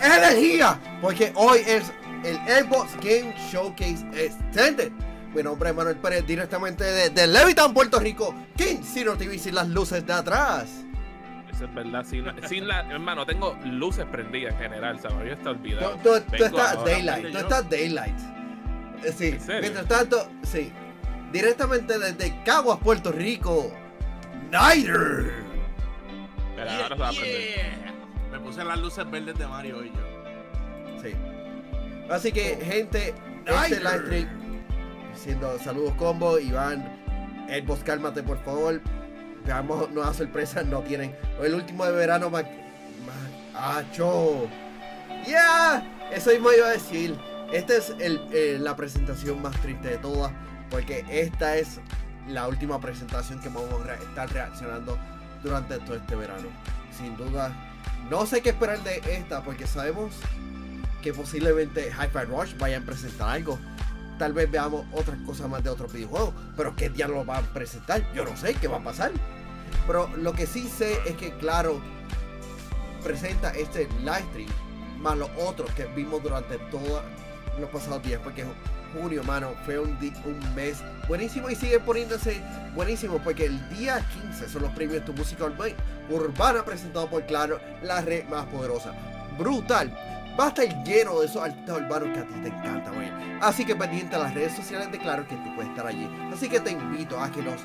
energía, porque hoy es el Xbox Game Showcase Extended. Mi nombre es Manuel Pérez, directamente de Levittown, Puerto Rico, King Zero TV, sin las luces de atrás. Eso es verdad, hermano, tengo luces prendidas en general, ¿sabes? Yo estoy olvidado. Tú estás daylight, Sí, ¿En serio? mientras tanto, sí, directamente desde Caguas, Puerto Rico, Nighter. Pero ahora se va a prender. Me puse las luces verdes de Mario hoy yo. Sí. Así que, gente, este livestream, diciendo saludos combo, Iván, Xbox, cálmate por favor. Veamos nuevas sorpresas, no tienen. El último de verano, ¡acho! ¡Ya! Eso mismo iba a decir. Esta es la presentación más triste de todas, porque esta es la última presentación que vamos a estar reaccionando durante todo este verano. Sin duda, no sé qué esperar de esta, porque sabemos que posiblemente Hi-Fi Rush vaya a presentar algo. Tal vez veamos otras cosas más de otros videojuegos, pero ¿qué diablos van a presentar? Yo no sé qué va a pasar. Pero lo que sí sé es que Claro presenta este livestream más los otros que vimos durante todos los pasados días, porque junio, mano, fue un mes buenísimo y sigue poniéndose buenísimo, porque el día 15 son los premios Tu Música Urbana presentados por Claro, la red más poderosa. Brutal. Va a estar lleno de esos artistas urbanos que a ti te encantan, güey. Así que pendiente a las redes sociales de Claro, que tú puedes estar allí. Así que te invito a que los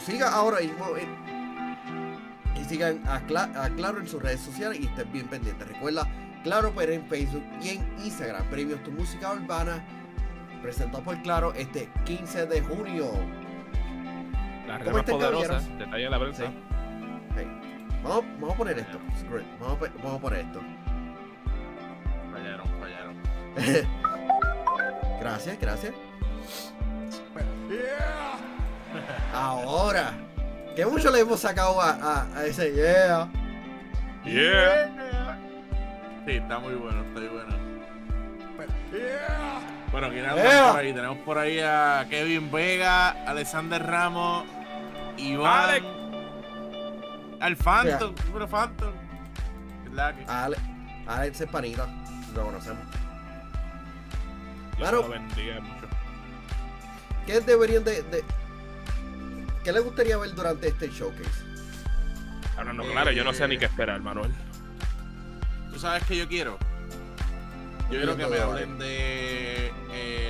sigas ahora mismo y sigan a Claro en sus redes sociales y estén bien pendientes. Recuerda, Claro pero en Facebook y en Instagram. Premios Tu Música Urbana presentado por Claro este 15 de junio. Las redes poderosas, detalle de la prensa. Sí. Hey. Vamos a poner esto. Vamos a poner esto. Fallaron. Gracias. Ahora, que mucho le hemos sacado a ese Yeah. Sí, está muy bueno. Bueno, ¿quién por ahí? Tenemos por ahí a Kevin Vega, Alexander Ramos, Iván, al Phantom, puro Phantom. Alex es panita, lo conocemos. Dios lo bendiga mucho. ¿Qué deberían ¿qué les gustaría ver durante este showcase? Hablando claro, yo no sé ni qué esperar, Manuel. ¿Tú sabes qué yo quiero? Yo quiero que me hablen de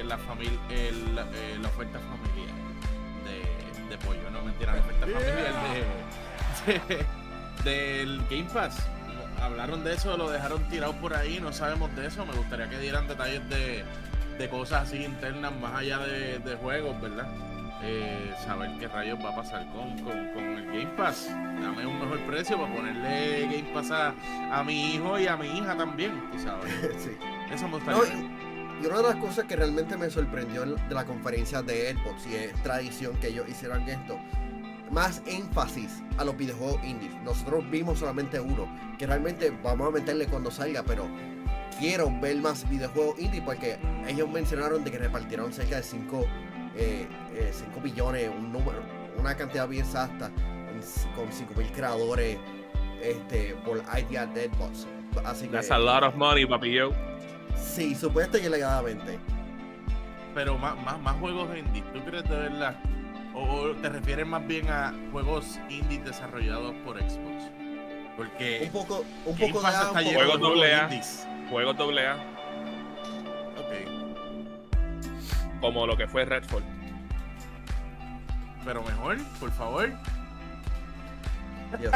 la oferta familiar de pollo, no mentira, la oferta familiar del Game Pass. Hablaron de eso, lo dejaron tirado por ahí, no sabemos de eso. Me gustaría que dieran detalles de cosas así internas más allá de juegos, ¿verdad? Saber qué rayos va a pasar con el Game Pass. Dame un mejor precio para ponerle Game Pass a mi hijo y a mi hija también, tú sabes. Sí. Eso me gustaría. Y una de las cosas que realmente me sorprendió de la conferencia de Xbox, y es tradición que ellos hicieran esto, más énfasis a los videojuegos indies. Nosotros vimos solamente uno, que realmente vamos a meterle cuando salga, pero quiero ver más videojuegos indie, porque ellos mencionaron de que repartieron cerca de 5 billones, una cantidad bien exacta, con 5,000 creadores por idea de Xbox. Así That's que, a lot of money, papi yo. sí, supuesto y alegadamente. Pero más juegos indie, ¿tú crees de verdad? ¿O te refieres más bien a juegos indie desarrollados por Xbox? Porque un poco Game de Pass está lleno de Juegos juegos AA. indies. Juegos AA, Ok. como lo que fue Redfall. Pero mejor, por favor.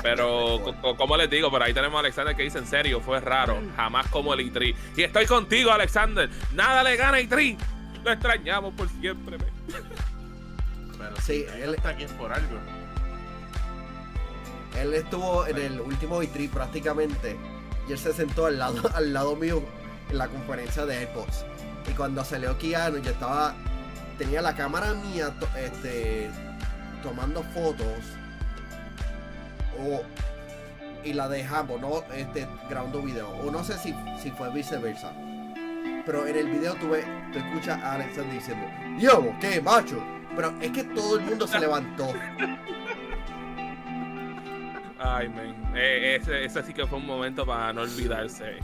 Pero, como les digo, por ahí tenemos a Alexander que dice, en serio, fue raro, jamás como el E3. Y estoy contigo, Alexander, nada le gana a E3. Lo extrañamos por siempre. Pero Sí, él está aquí por algo. Él estuvo en el último E3 prácticamente, y él se sentó al lado mío en la conferencia de Xbox. Y cuando salió Keanu, yo tenía la cámara mía tomando fotos y la dejamos, ¿no? Grabando video, o no sé si fue viceversa, pero en el video tú escuchas a Alexander diciendo, "Yo, qué macho", pero es que todo el mundo se levantó. Ay, man. Ese sí que fue un momento para no olvidarse.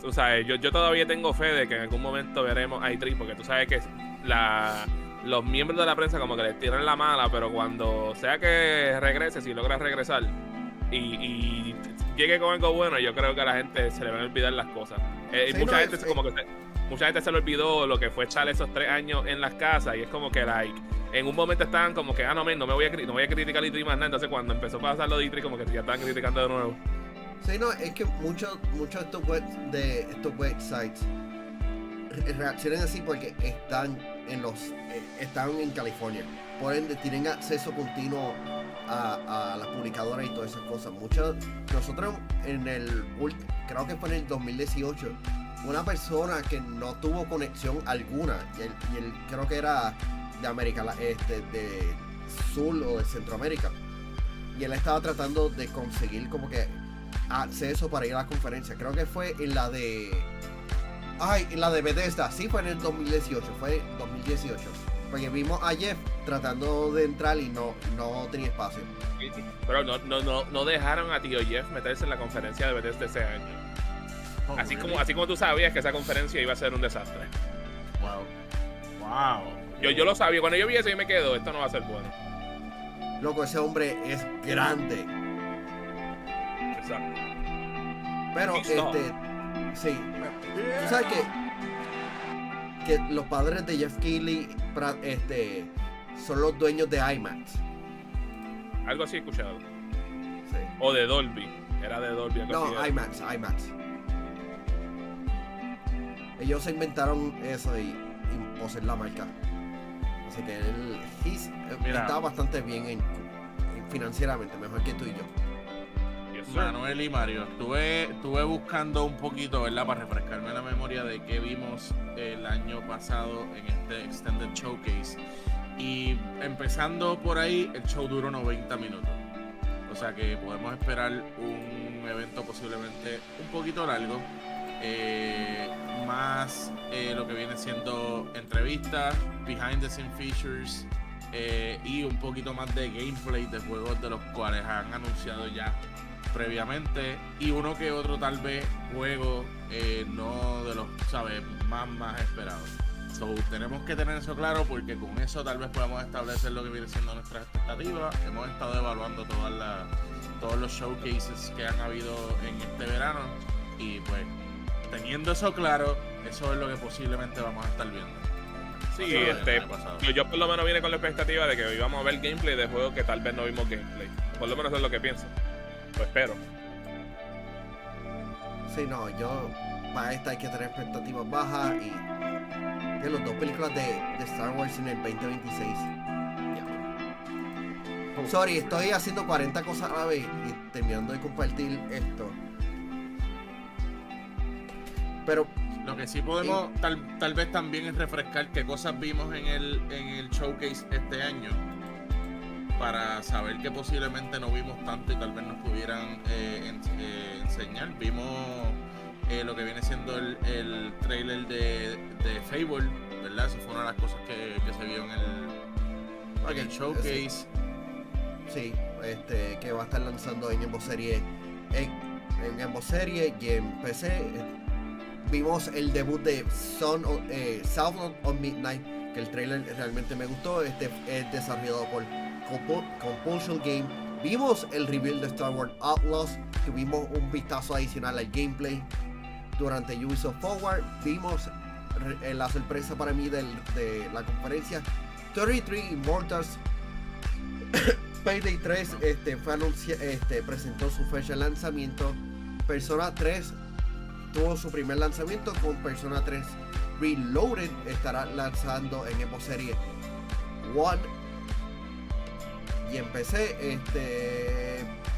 tú sabes, yo todavía tengo fe de que en algún momento veremos a E3, porque tú sabes que los miembros de la prensa como que le tiran la mala, pero cuando sea que regrese, si logra regresar y llegue con algo bueno, yo creo que a la gente se le van a olvidar las cosas. Sí, mucha no, gente mucha gente se le olvidó lo que fue estar esos 3 años en las casas, y es como que en un momento estaban como que no me voy a criticar E3 más nada. Entonces cuando empezó a pasar lo de E3, como que ya estaban criticando de nuevo. Sí, no, es que muchos de estos websites reaccionan así porque están en California, por ende tienen acceso continuo a las publicadoras y todas esas cosas. Nosotros creo que fue en el 2018, una persona que no tuvo conexión alguna, y él creo que era de América, de Sur o de Centroamérica, y él estaba tratando de conseguir como que acceso para ir a la conferencia. Creo que fue en la de Bethesda. Sí, fue en el 2018, porque vimos a Jeff tratando de entrar y no tenía espacio. Pero no dejaron a tío Jeff meterse en la conferencia de Bethesda ese año. Así como tú sabías que esa conferencia iba a ser un desastre. Wow. Yo lo sabía. Cuando yo vi eso, yo me quedo, esto no va a ser bueno. Loco, ese hombre es grande. Exacto. Pero sí. Tú sabes que los padres de Jeff Keighley son los dueños de IMAX. Algo así he escuchado. Sí. O de Dolby. Era de Dolby. No, IMAX. Ellos se inventaron eso y poseen la marca. Así que él está bastante bien financieramente, mejor que tú y yo. Manuel y Mario, estuve buscando un poquito, ¿verdad? Para refrescarme la memoria de qué vimos el año pasado en este Extended Showcase. Y empezando por ahí, el show duró 90 minutos. O sea que podemos esperar un evento posiblemente un poquito largo. Más lo que viene siendo entrevistas, behind the scene features, y un poquito más de gameplay de juegos de los cuales han anunciado ya previamente, y uno que otro tal vez juego no de los, ¿sabes?, más esperados. So, tenemos que tener eso claro, porque con eso tal vez podamos establecer lo que viene siendo nuestras expectativas. Hemos estado evaluando todos los showcases que han habido en este verano, y pues teniendo eso claro, eso es lo que posiblemente vamos a estar viendo. Sí, yo por lo menos vine con la expectativa de que íbamos a ver gameplay de juegos que tal vez no vimos gameplay. Por lo menos eso es lo que pienso. Lo espero. Sí, no, yo para esta hay que tener expectativas bajas, y de las 2 películas de Star Wars en el 2026. Yeah. Sorry, estoy haciendo 40 cosas a la vez y terminando de compartir esto. Pero lo que sí podemos tal vez también es refrescar qué cosas vimos en el showcase este año, para saber que posiblemente no vimos tanto y tal vez nos pudieran enseñar. Vimos lo que viene siendo el trailer de Fable, ¿verdad? Eso fue una de las cosas que se vio en el showcase. Sí, que va a estar lanzando en Xbox Series, y en PC. Vimos el debut de Sound of Midnight, que el trailer realmente me gustó. Es desarrollado por Compulsion Game. Vimos el reveal de Star Wars Outlaws, tuvimos un vistazo adicional al gameplay durante Ubisoft Forward. Vimos la sorpresa para mí de la conferencia, 33 Immortals. Payday 3 presentó su fecha de lanzamiento. Persona 3 tuvo su primer lanzamiento con Persona 3 Reloaded. Estará lanzando en Xbox Series One y en PC.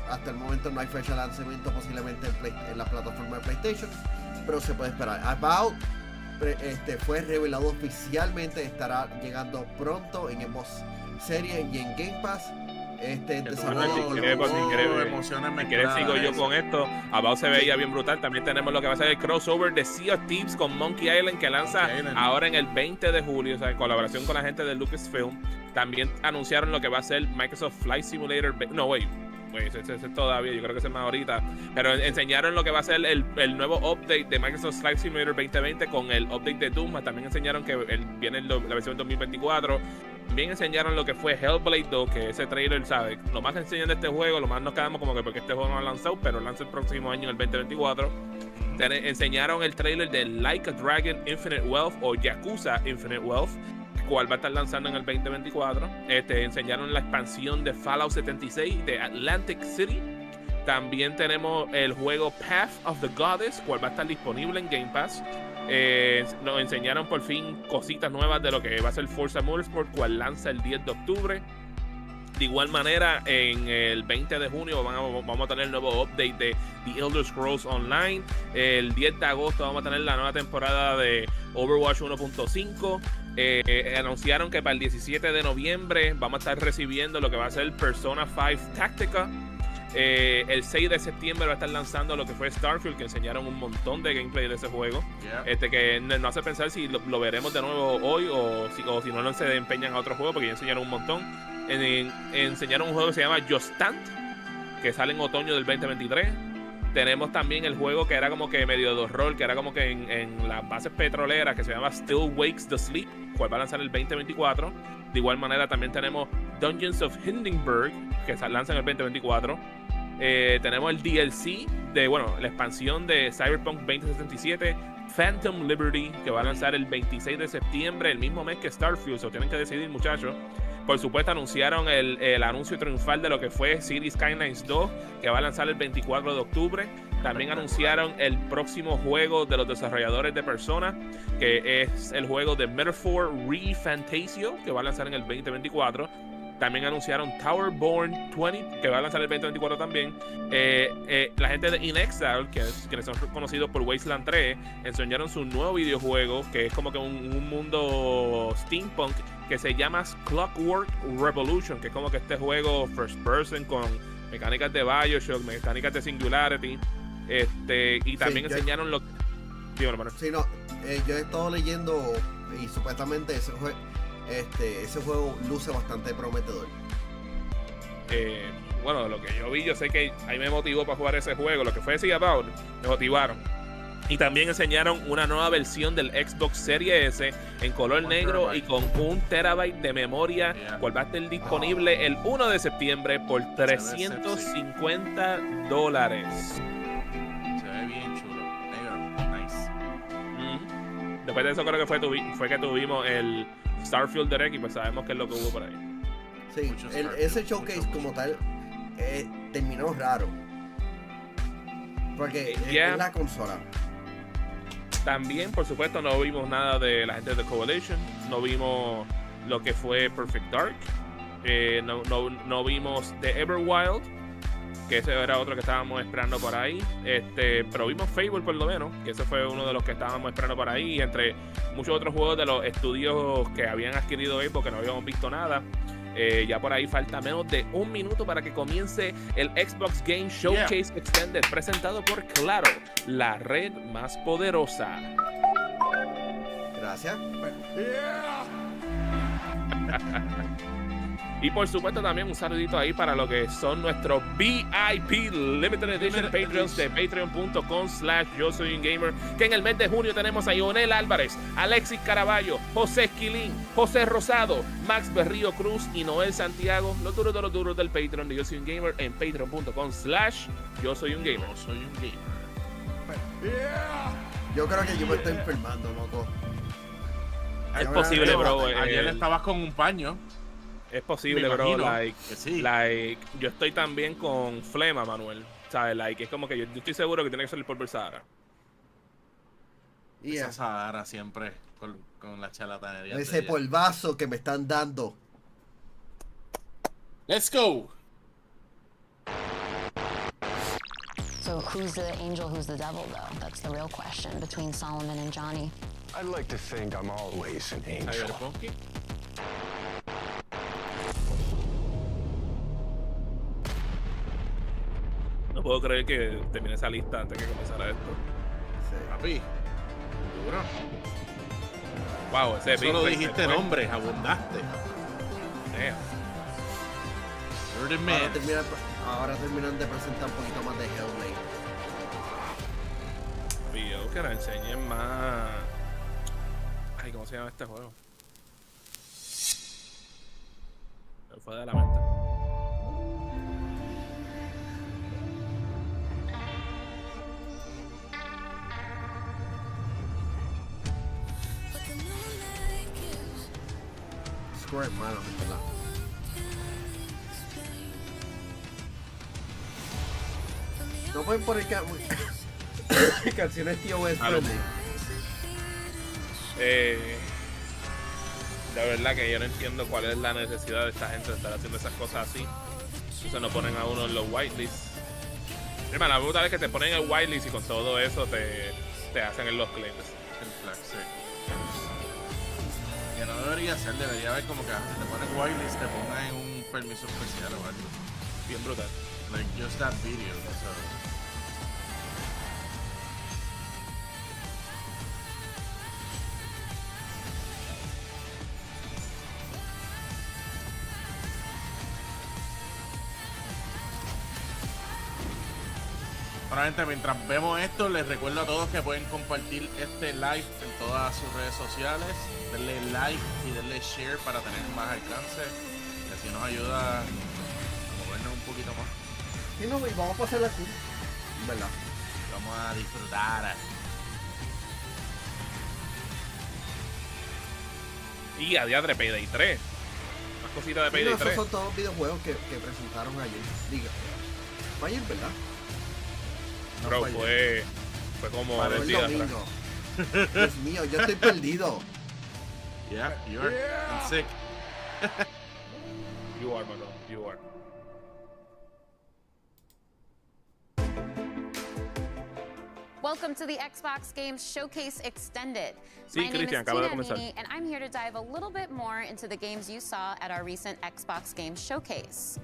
Hasta el momento no hay fecha de lanzamiento, posiblemente en la plataforma de PlayStation, pero se puede esperar. About fue revelado oficialmente, estará llegando pronto en Xbox Series y en Game Pass. Sigo yo con esto. About se veía bien brutal. También tenemos lo que va a ser el crossover de Sea of Thieves con Monkey Island, que lanza ahora en el 20 de julio, o sea, en colaboración con la gente de Lucasfilm. También anunciaron lo que va a ser Microsoft Flight Simulator. pues ese todavía, yo creo que ese es más ahorita. Pero enseñaron lo que va a ser el nuevo update de Microsoft Flight Simulator 2020 con el update de Doom. También enseñaron que viene la versión 2024. También enseñaron lo que fue Hellblade 2, que ese trailer, ¿sabes? Lo más que enseñan de este juego, lo más nos quedamos como que porque este juego no ha lanzado, pero lanza el próximo año, en el 2024. Enseñaron el trailer de Like a Dragon Infinite Wealth o Yakuza Infinite Wealth, cual va a estar lanzando en el 2024. Enseñaron la expansión de Fallout 76 de Atlantic City. También tenemos el juego Path of the Goddess, cual va a estar disponible en Game Pass. Nos enseñaron por fin cositas nuevas de lo que va a ser Forza Motorsport, cual lanza el 10 de octubre. De igual manera, en el 20 de junio vamos a tener el nuevo update de The Elder Scrolls Online. El 10 de agosto vamos a tener la nueva temporada de Overwatch 1.5. Anunciaron que para el 17 de noviembre vamos a estar recibiendo lo que va a ser Persona 5 Tactica. El 6 de septiembre va a estar lanzando lo que fue Starfield, que enseñaron un montón de gameplay de ese juego. Que nos hace pensar si lo veremos de nuevo hoy o si no se empeñan a otro juego, porque ya enseñaron un montón. Enseñaron un juego que se llama Just Stand, que sale en otoño del 2023. Tenemos también el juego que era como que medio de horror, que era como que en las bases petroleras, que se llama Still Wakes the Sleep, cual va a lanzar el 2024. De igual manera también tenemos Dungeons of Hindenburg, que se lanza en el 2024. Tenemos el DLC de, la expansión de Cyberpunk 2077, Phantom Liberty, que va a lanzar el 26 de septiembre, el mismo mes que Starfield. So tienen que decidir, muchachos. Por supuesto, anunciaron el anuncio triunfal de lo que fue Cities Skylines 2, que va a lanzar el 24 de octubre. También anunciaron el próximo juego de los desarrolladores de Persona, que es el juego de Metaphor Re-Fantasio, que va a lanzar en el 2024. También anunciaron Towerborn 20, que va a lanzar el 2024 también. La gente de In Exile, quienes son conocidos por Wasteland 3, enseñaron su nuevo videojuego, que es como que un mundo steampunk, que se llama Clockwork Revolution, que es como que este juego first person con mecánicas de BioShock, mecánicas de Singularity. Y también enseñaron lo... Dímelo, Manuel. Sí, no, yo he estado leyendo y supuestamente ese juego luce bastante prometedor. Lo que yo vi, yo sé que ahí me motivó para jugar ese juego. Lo que fue decir About, me motivaron. Y también enseñaron una nueva versión del Xbox Series S en color negro y con 1 terabyte de memoria, cual va a estar disponible el 1 de septiembre por $350. Se ve bien chulo. Nice. Después de eso creo que fue que tuvimos el Starfield Direct y pues sabemos qué es lo que hubo por ahí. Sí, ese showcase como tal terminó raro. Porque es la consola. También, por supuesto, no vimos nada de la gente de Coalition. No vimos lo que fue Perfect Dark. No vimos The Everwild, que ese era otro que estábamos esperando por ahí. Pero vimos Fable por lo menos, que ese fue uno de los que estábamos esperando por ahí. Y entre muchos otros juegos de los estudios que habían adquirido Xbox, que no habíamos visto nada. Ya por ahí falta menos de 1 minuto para que comience el Xbox Game Showcase Extended, presentado por Claro, la red más poderosa. Gracias. Y por supuesto también un saludito ahí para lo que son nuestros VIP Limited Edition Patreons de patreon.com/YoSoyUnGamer, que en el mes de junio tenemos a Ionel Álvarez, Alexis Caraballo, José Esquilín, José Rosado, Max Berrío Cruz y Noel Santiago, los duros de los duros del Patreon de Yo Soy un Gamer en patreon.com/YoSoyUnGamer. Yo creo que yo me estoy enfermando, loco. Es posible, bro. Ayer estabas con un paño. Es posible, bro. Yo estoy también con flema, Manuel. ¿Sabes? Es como que yo estoy seguro que tiene que ser el polvo Sahara. Esa Sahara siempre con la charlatanería. Ese polvazo que me están dando. Let's go. So who's the angel, who's the devil, though? That's the real question between Solomon and Johnny. I'd like to think I'm always an angel. No puedo creer que termine esa lista antes que comenzara esto. Sí. Papi, duro. Wow, ese solo dijiste nombres, abundaste. Damn. You're the man. ahora terminan de presentar un poquito más de Hellblade. Pidió que nos enseñen más. Ay, ¿cómo se llama este juego? Me fue de la mente. Square, hermano, ¿verdad? No pueden poner canciones tío West Aló. friendly. La verdad que yo no entiendo cuál es la necesidad de esta gente de estar haciendo esas cosas así. Entonces no ponen a uno en los whitelists. Mira, la brutal es que te ponen el whitelist y con todo eso te hacen en los claims. El flag, sí. Que no debería ser, debería haber como que si te pones whitelist te pongan en un permiso especial o algo. Bien brutal. Like just that video, so. Solamente mientras vemos esto, les recuerdo a todos que pueden compartir este live en todas sus redes sociales. Denle like y denle share para tener más alcance. Y así nos ayuda a movernos un poquito más. Sí, no, y vamos a pasarla aquí. ¿Verdad? Vamos a disfrutar. Y a diadre Payday 3. Más cositas de Sí, no, Payday esos 3. son todos videojuegos que presentaron ayer. Diga. Fue ayer, ¿verdad? No Bro, fue fue como Fue del el día atrás. domingo. Dios mío, yo estoy perdido. Yeah, you're sick. You are, bro. You are. Welcome to the Xbox Games Showcase Extended. Sí, My name Cristian, is acaba de Tina comenzar. Amini, and I'm here to dive a little bit more into the games you saw at our recent Xbox Games Showcase.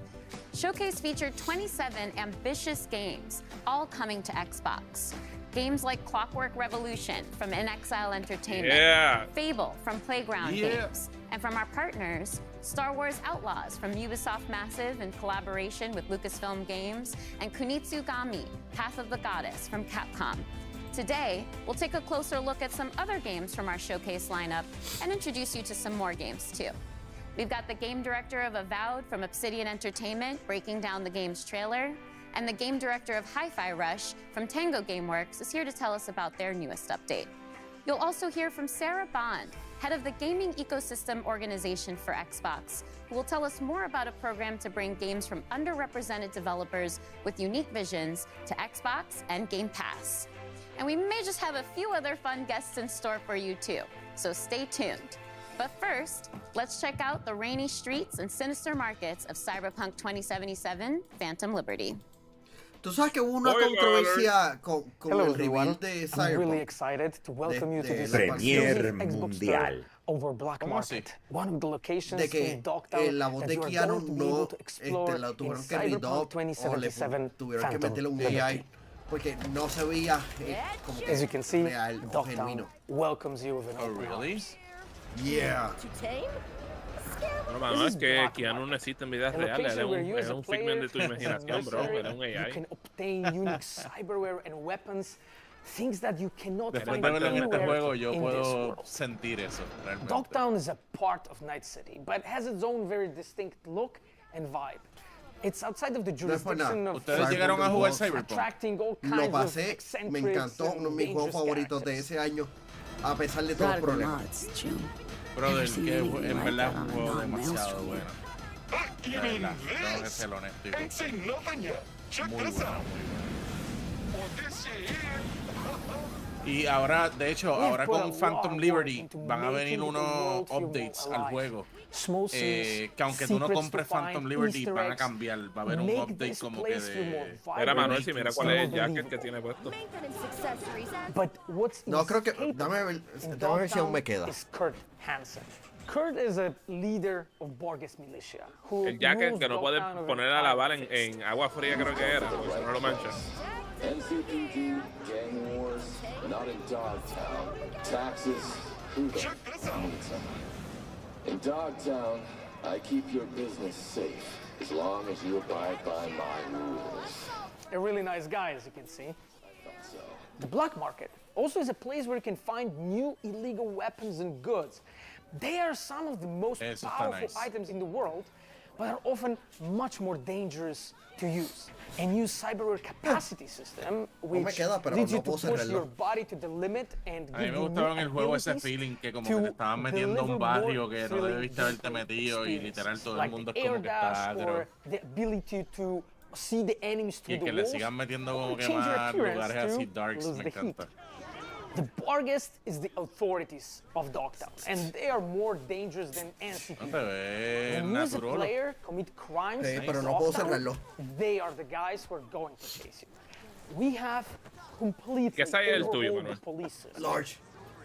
Showcase featured 27 ambitious games, all coming to Xbox. Games like Clockwork Revolution from In Exile Entertainment, Yeah. Fable from Playground Yeah. Games, and from our partners, Star Wars Outlaws from Ubisoft Massive in collaboration with Lucasfilm Games, and Kunitsugami, Path of the Goddess from Capcom. Today, we'll take a closer look at some other games from our showcase lineup and introduce you to some more games too. We've got the game director of Avowed from Obsidian Entertainment breaking down the game's trailer, and the game director of Hi-Fi Rush from Tango Gameworks is here to tell us about their newest update. You'll also hear from Sarah Bond, head of the Gaming Ecosystem Organization for Xbox, who will tell us more about a program to bring games from underrepresented developers with unique visions to Xbox and Game Pass. And we may just have a few other fun guests in store for you too, so stay tuned. But first, let's check out the rainy streets and sinister markets of Cyberpunk 2077 Phantom Liberty. Tú sabes que hubo una Spoiler controversia con Hello el everyone. reveal de I'm really Cyberpunk. excited to welcome you to de this la exclusive Premier Xbox Mundial. store over Black ¿Cómo así? Market. One of the locations De que in Dogtown la voz that de you are Keanu going to be no able to explore la in tuvieron que Cyberpunk redub o le 2077 tuvieron que Phantom meterle un Liberty. AI porque no se veía como que As you can see, real o Dogtown genuino. welcomes you with an Oh, open really? arms. Yeah. Bueno, mano, es que Keanu no existe en vida The real. location where you Era as a un figment de tu player, imaginación, bro. necessary, Era un you AI. can obtain unique cyberware and weapons, things that you cannot Después find de verlo en este anywhere juego, yo in this puedo world. sentir eso, realmente. Dogtown is a part of Night City, but has its own very distinct look and vibe. It's outside of the No es por nada. jurisdiction of ¿Ustedes llegaron a jugar Cyberpunk Cyberpunk? attracting all Lo kinds of pasé, me eccentrics encantó, and uno de mis juegos dangerous favoritos de characters. ese año, a pesar de todos los problemas. Brother, que en verdad es un juego demasiado bueno. De verdad, tengo que ser honesto. Muy bueno, muy bueno. Y ahora, de hecho, ahora con Phantom Liberty van a venir unos updates al juego. Que aunque tú no compres Phantom Liberty, van a cambiar. Va a haber un update como que de... Era Manuel, si mira cuál es el jacket que tiene puesto. But what's No, creo que, inescapable dame ver si aún me queda. is Kurt Hansen. Kurt is a leader of Borges militia who El jacket rules que no puede Dogtown over poner a lavar fire fist. en agua fría, creo que era, porque si no lo mancha. NCPD, gang wars, not in Dogtown. Taxes, who the needs them? In Dogtown, I keep your business safe as long as you abide by my rules. A really nice guy, as you can see. I thought so. The black market also is a place where you can find new illegal weapons and goods. They are some of the most Eso está powerful nice. items in the world, but are often much more dangerous to use. A new cyberware capacity system, which queda, pero leads no you to puedo push cerrarlo. your body to the limit and A mí give me you gustaba en new el juego ese abilities feeling que como to que te estaban metiendo a un deliver barrio more que no thrilling debiste haberte gameplay metido y literal todo el like mundo es air como que dash está or the ability to see the enemies y through the que le walls. sigan metiendo como que Change your más appearance lugares to así darks lose me the heat. encanta. The Barghest is the authorities of Dogtown, and they are more dangerous than No NCPD. te ves When you as a natural. player commit crimes Sí, in pero no puedo Dogtown, cerrarlo. they are the guys who are going to chase you. We have completely ¿Qué size es el tuyo, overhauled Manuel? the police system. Large.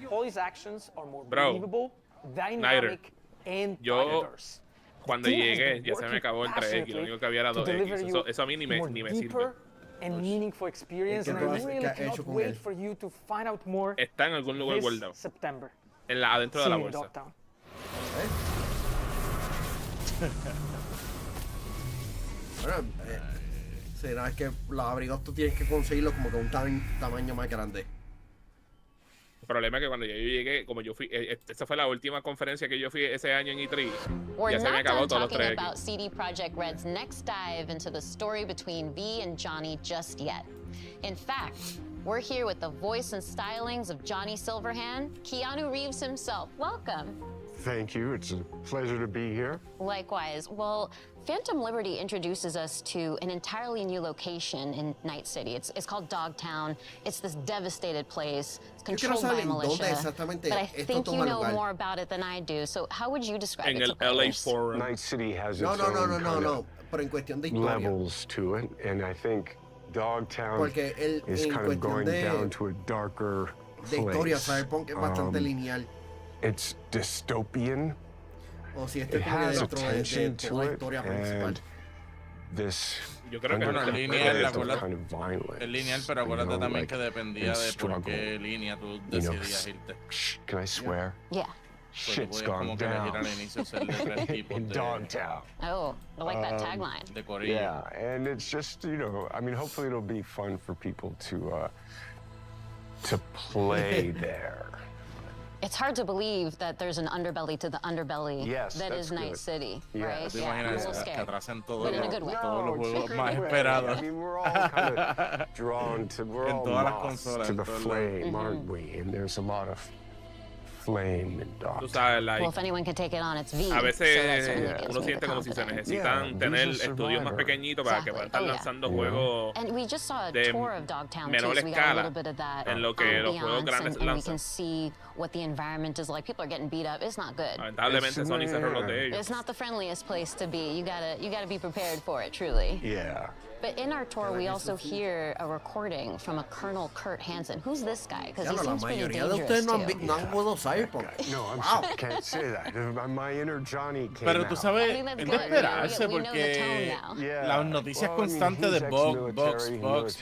Police actions are more Bro, believable, dynamic, and yo- diverse. Cuando The team has llegué, been ya se me working acabó el 3X, lo passionately único que había era to 2X. deliver you Eso a mí ni me more sirve. deeper and meaningful experience, ¿Qué and tú I has- really qué has cannot hecho con wait él? for you to find out more Está en algún lugar this guardado. September. Adentro de See la you in bolsa. Dogtown. Bueno, será que los abrigos tú tienes que conseguirlos como que un tamaño más grande. El problema es que cuando yo llegué, como yo fui, esta fue la última conferencia que yo fui ese año en E3, We're ya se me not acabó done todos los talking 3X. about CD Projekt Red's next dive into the story between V and Johnny just yet. In fact, we're here with the voice and stylings of Johnny Silverhand, Keanu Reeves himself. Welcome. Thank you. It's a pleasure to be here. Likewise. Well, Phantom Liberty introduces us to an entirely new location in Night City. It's called Dogtown. It's this devastated place. It's quiero controlled by saber en dónde militia. exactamente But I esto think toma you know lugar. more about it than I do. So how would you describe En it el to LA players? Forum. Night City has No, its no, no, own no, no, kind no. of Pero en cuestión de historia. levels to it, and I think Dogtown Porque is en kind of cuestión going de down to a darker de historia, place. Cyberpunk es bastante lineal. It's dystopian. O si It este es como que has dentro de attention to toda la it, historia principal. and this Yo creo que Bueno, es lineal, el acuérdate. kind of violence. Es lineal, pero you acuérdate know, también like, que dependía and de por struggle. qué línea tú You know, decidías irte. Can I swear? Yeah. Pues tú Shit's podías gone como que elegir down al inicio ser de tres tipos in de, Dogtown. Oh, I like that tagline. de corillo. Yeah, and it's just, you know, I mean, hopefully it'll be fun for people to play there. It's hard to believe that there's an underbelly to the underbelly Yes, that that's is Night good. City, Yeah. right? ¿Te Yeah, I'm a imaginas little que scared. atrasen todos But in a los, good way. todos los it's juegos a más great way. esperados? I mean, we're all kind of drawn to, we're En all todas las moths consolas, to en the todos flame, aren't we? And there's a lot of flame in Tú Dogtown. sabes, like, Well, if anyone can take it on, it's V. a so that veces certainly yeah, gives uno me the siente como si se confidence. necesitan Yeah, tener he's a estudios más survivor. pequeñitos para que puedan estar Oh, yeah. lanzando Yeah. juegos And we just saw a de tour of Dogtown menor too, so we got a escala little bit of that en lo que los juegos ambiance, grandes and we lanzan. can see what the environment is like. People are getting beat up. It's not good. Lamentablemente It's- Sony cerró los yeah. de ellos. It's not the friendliest place to be. You gotta be prepared for it, truly. Yeah. But in our tour, we also hear a recording from a Colonel Kurt Hansen. Who's this guy? Because Ya he no, la seems pretty mayoría de dangerous ustedes no han, too. no han jugado Cyberpunk. No, I'm Wow. sorry, can't say that. My inner Johnny came Pero out. tú sabes, I think that's es de good. esperarse We know the tone porque now. Yeah. las noticias Well, I mean, constantes de he's Box, ex-military, Box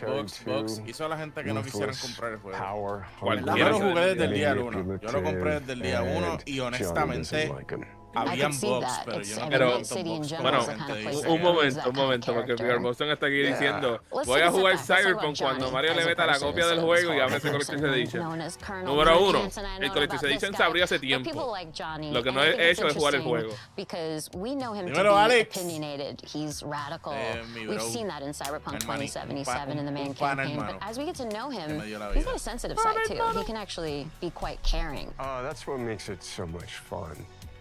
too, hizo a la gente que no quisieran ruthless, comprar el juego. Power, Cualquiera Yo lo se jugué desde el día manipulative, 1. Yo lo compré desde el día 1 and y Johnny honestamente doesn't like him. I habían can see bugs, that. pero It's, yo I no mean, Pero- Night City in bugs. general Bueno, is the kind of place un that needs that momento, kind of porque character. Bjorn Boston está aquí diciendo, Let's voy take a a step jugar back. Let's talk Cyberpunk about cuando Johnny Mario as le a meta la person copia del instead of juego y this abre ese horrible Collector's person Edition. known as Colonel Número Kurt 1, Hansen. I know el Collector's about this Edition se guy. abrió hace But tiempo. people like Johnny, Lo que and no I he think it's hecho es jugar el interesting juego. because we know him to Dímelo, be Alex. opinionated. He's radical. Mi We've bro. seen that in Cyberpunk Hermano, 2077 in the main un pana, campaign. hermano. But as we get to know him, me dio la he's vida. got a sensitive side too. He can actually be quite caring. That's what makes it so much fun.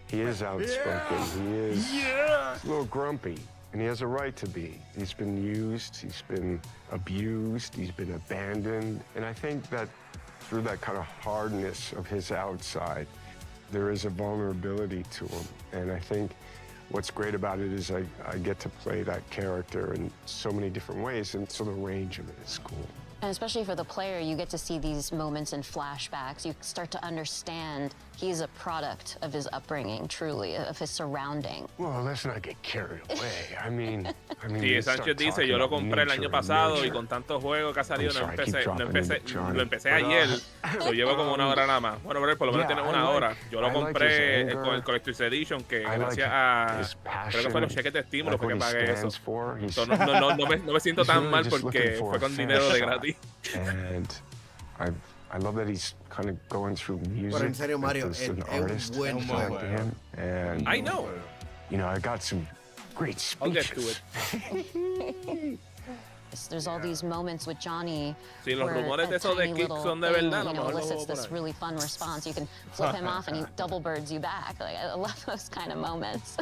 He is outspoken. He is a little grumpy, and he has a right to be. He's been used, he's been abused, he's been abandoned, and I think that through that kind of hardness of his outside, there is a vulnerability to him. And I think what's great about it is I get to play that character in so many different ways, and so the range of it is cool. And especially for the player, you get to see these moments in flashbacks. You start to understand He's a product of his upbringing, truly, of his surrounding. Well, let's not get carried away. I mean, Sí, we Sánchez start dice, talking yo lo about compré el nature año and pasado y nurture. con tantos juegos que ha salido I'm sorry, I keep dropping into Johnny, lo empecé but, ayer, lo llevo como una hora nada más. Bueno, pero por lo menos yeah, tiene una hora. Yo lo I like compré his anger. con el Collector's Edition, que I like gracias a, his passion, creo que fue los cheques de estímulo, like fue que what he pagué eso. stands for. He's- So, no me siento he's tan really mal just porque looking for fue a con fair dinero de shot. gratis. And I love that he's kind of going through music. Pero en serio, Mario, as es an un artist buen Es un like buen juego. him. And I know. you know, I got some great I'll get to speeches. it. There's all these moments with Johnny Sí, los where rumores de a esos de tiny Kick little son de thing, verdad, a lo you know, mejor lo elicits juego por this ahí. really fun response. You can flip him off and he double birds you back. Like, I love those kind of moments.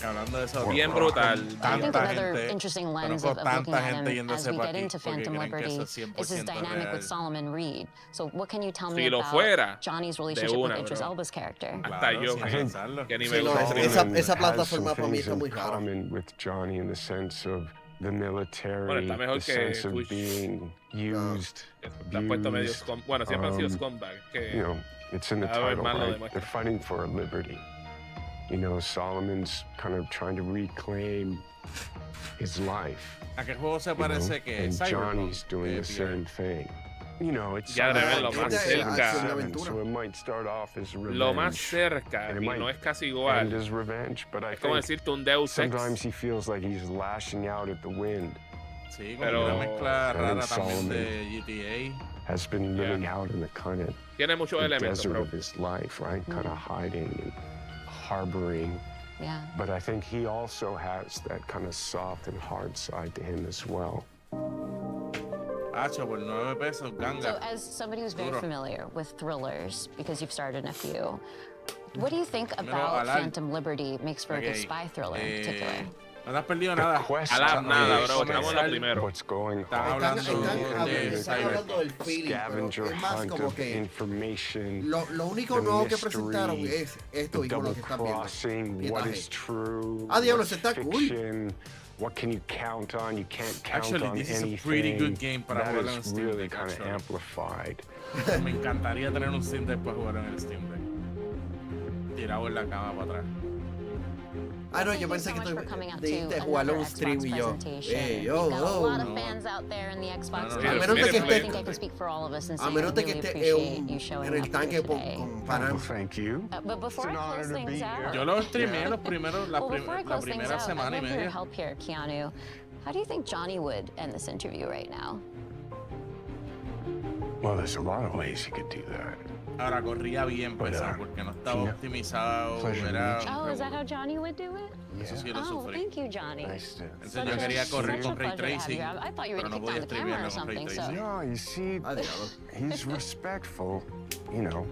Hablando de eso, Bien brutal. I think tanta another gente, interesting lens conozco of looking tanta at gente him yéndose as we pa' get aquí into porque Phantom creen que Liberty eso es is his 100% dynamic real. with Solomon Reed. So what can you tell me Si lo about fuera, Johnny's de relationship una, with Idris bro. Elba's character? Hasta Claro, yo, sin I think- pensarlo. que ni Sí, me no, gusta esa- streaming. Solomon esa has plataforma some para mí things está in muy rara. common with Johnny in the sense of the military, Bueno, está mejor the que sense of Twitch. being used, Te han puesto medio abused. bueno, siempre han sido um, scumbag. Que You know, it's in the cada vez title, más lo right? demuestra. They're fighting for a liberty. You know, Solomon's kind of trying to reclaim his life. ¿A qué juego se you know, parece que and Cyberpunk? Johnny's doing the same thing. You know, it's Ya debe lo más something cerca. 27, so it might start off as revenge. lo más cerca, And it y might no es casi end igual, as revenge, but I es como think decirte un Deus Ex. sometimes he feels like he's lashing out at the wind. Sí, Pero- como una mezcla Pero rara Solomon- también de GTA. Has been living out in the kind of Tiene muchos the elementos, desert pero of his life, right? Kind of hiding and harboring. Yeah. But I think he also has that kind of soft and hard side to him as well. Hacho, por 9 pesos, So ganga. as somebody who's very Duro. familiar with thrillers, because you've starred in a few, what do you think Primero, about Alan. Phantom Liberty makes for a good Ok, spy thriller in particular? No te has perdido The nada. question Alab nada, is bro, estamos en lo primero. what's going Están on. hablando Están de hablando del feeling, pero Scavenger es más hunt como of que information. lo único the nuevo que mystery, presentaron es esto the y con lo double que están viendo. crossing, Y what esta is gente. true, Ah, diablo, what's se está cool. fiction, what can you count on, you can't count Actually, on this is a anything. pretty good game para That jugarlo en is Steam really Deck, kind of actually. amplified. Me encantaría tener un Steam Deck para jugar en el Steam Deck. Tirado en la cama para atrás. Ah, no, Thank yo you pensé so que much tú for coming out dijiste to jugarlo en another un stream Xbox y yo. presentation. Yo, We've got a lot of no. fans out there in the Xbox No, no, community. no. A menos de que I esté- think I can speak for all of us and say A menos de I que really esté appreciate you showing en el up tanque here con today. Well, Panam. thank you. But before It's I an honor close to be things here. out, Yo lo streameé los primeros, la, well, before I la close things primera out, I'd semana y love your media. help here, Keanu. How do you think Johnny would end this interview right now? Well, there's a lot of ways you could do that. Ahora corría bien But, pesado porque no estaba yeah. optimizado. Pleasure Era meeting Oh, is that how Johnny would do it? Eso sí lo Oh, sufrí. thank you, Johnny. Nice to. Entonces yo quería correr Such a con Ray pleasure to have Tracing, you. I thought you were pero going no to podía kick down the camera or streamearlo con Ray something, so... Tracing. No, you see, Ah, diablo. he's respectful. You know,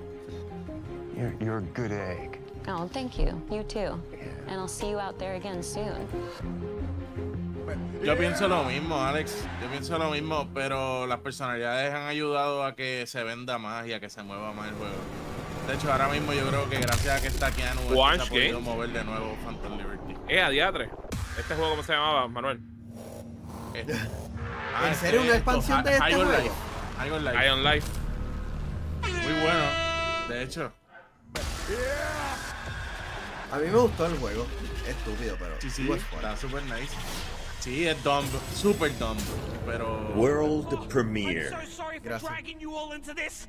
you're a good egg. Oh, thank you. You too. And I'll see you out there again soon. Yo pienso lo mismo, Alex. Yo pienso lo mismo, pero las personalidades han ayudado a que se venda más y a que se mueva más el juego. De hecho, ahora mismo yo creo que gracias a que está Keanu, es que Watch se ha podido Games. mover de nuevo Phantom Liberty. A diatre. Este juego, ¿cómo se llamaba, Manuel? Este. ¿En serio una expansión de este High on juego? Life. High on Life. Ion Life. Muy bueno, de hecho. A mí me gustó el juego. Estúpido, pero Sí, sí, was fun. está super nice. Sí, es dumb, super dumb, pero... World premiere. Gracias.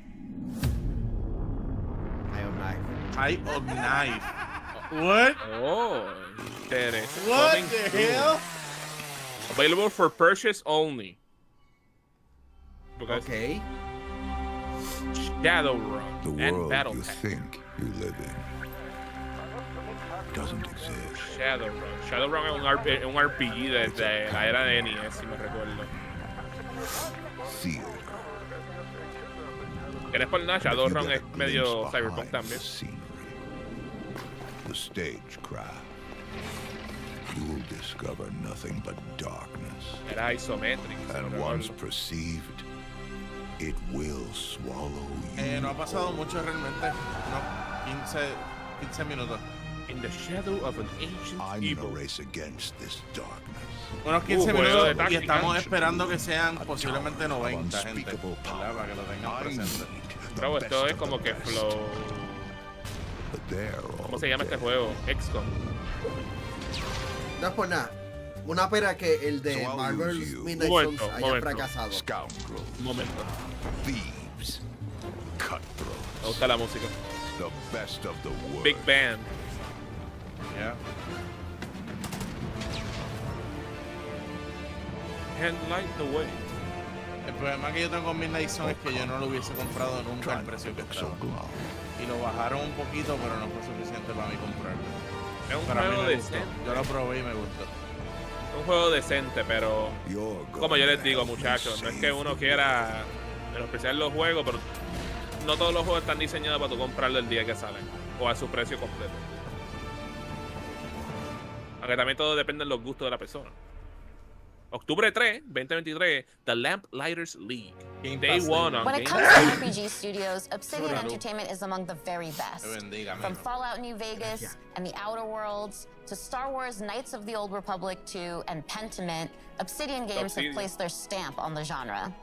Iron Knife. High on Knife. What? Oh, interesante. What Coming the soon. hell? Available for purchase only. Because Ok. Shadowrun The and world Battle you Pack. think you live in doesn't exist. Shadowrun. Shadowrun es un RPG desde la era de NES, si me recuerdo. Theater. Que no es por nada, If you Shadowrun get es a medio glimpse cyberpunk behind también. the scenery, the stagecraft, you'll discover nothing but darkness. Era isométrico. si And no once recuerdo. perceived, it will swallow you. No ha pasado mucho realmente. No, 15 minutos. In the shadow of an ancient I'm in a evil. race against this darkness. Unos 15 juego de minutos y táctica. estamos esperando que sean A posiblemente tower of 90 gente. unspeakable ¿Verdad? Para que lo tengan I presente. need Bro, esto es como que flow. ¿Cómo se llama este juego? XCOM. No es por nada. Una pena que el de Marvel's Midnight Suns haya fracasado. Un momento. Thieves, cutthroats. Me gusta la música. The best of the world. Big Band. Yeah. Can't light the way. El problema que yo tengo con Midnight Suns es que yo no lo hubiese comprado nunca al precio que estaba. Y lo bajaron un poquito, pero no fue suficiente para mí comprarlo. Es un Para mí juego me gustó. decente. Yo lo probé y me gustó. Es un juego decente, pero como yo les digo, muchachos, no es que uno quiera menospreciar los juegos, pero no todos los juegos están diseñados para tú comprarlo el día que salen o a su precio completo. Aunque también todo depende de los gustos de la persona. Octubre 3, 2023, The Lamplighters League. Day 1 on When it Game comes to RPG studios, Obsidian Entertainment is among the very best. From Fallout New Vegas and the Outer Worlds to Star Wars Knights of the Old Republic 2 and Pentiment, Obsidian Games have placed their stamp on the genre.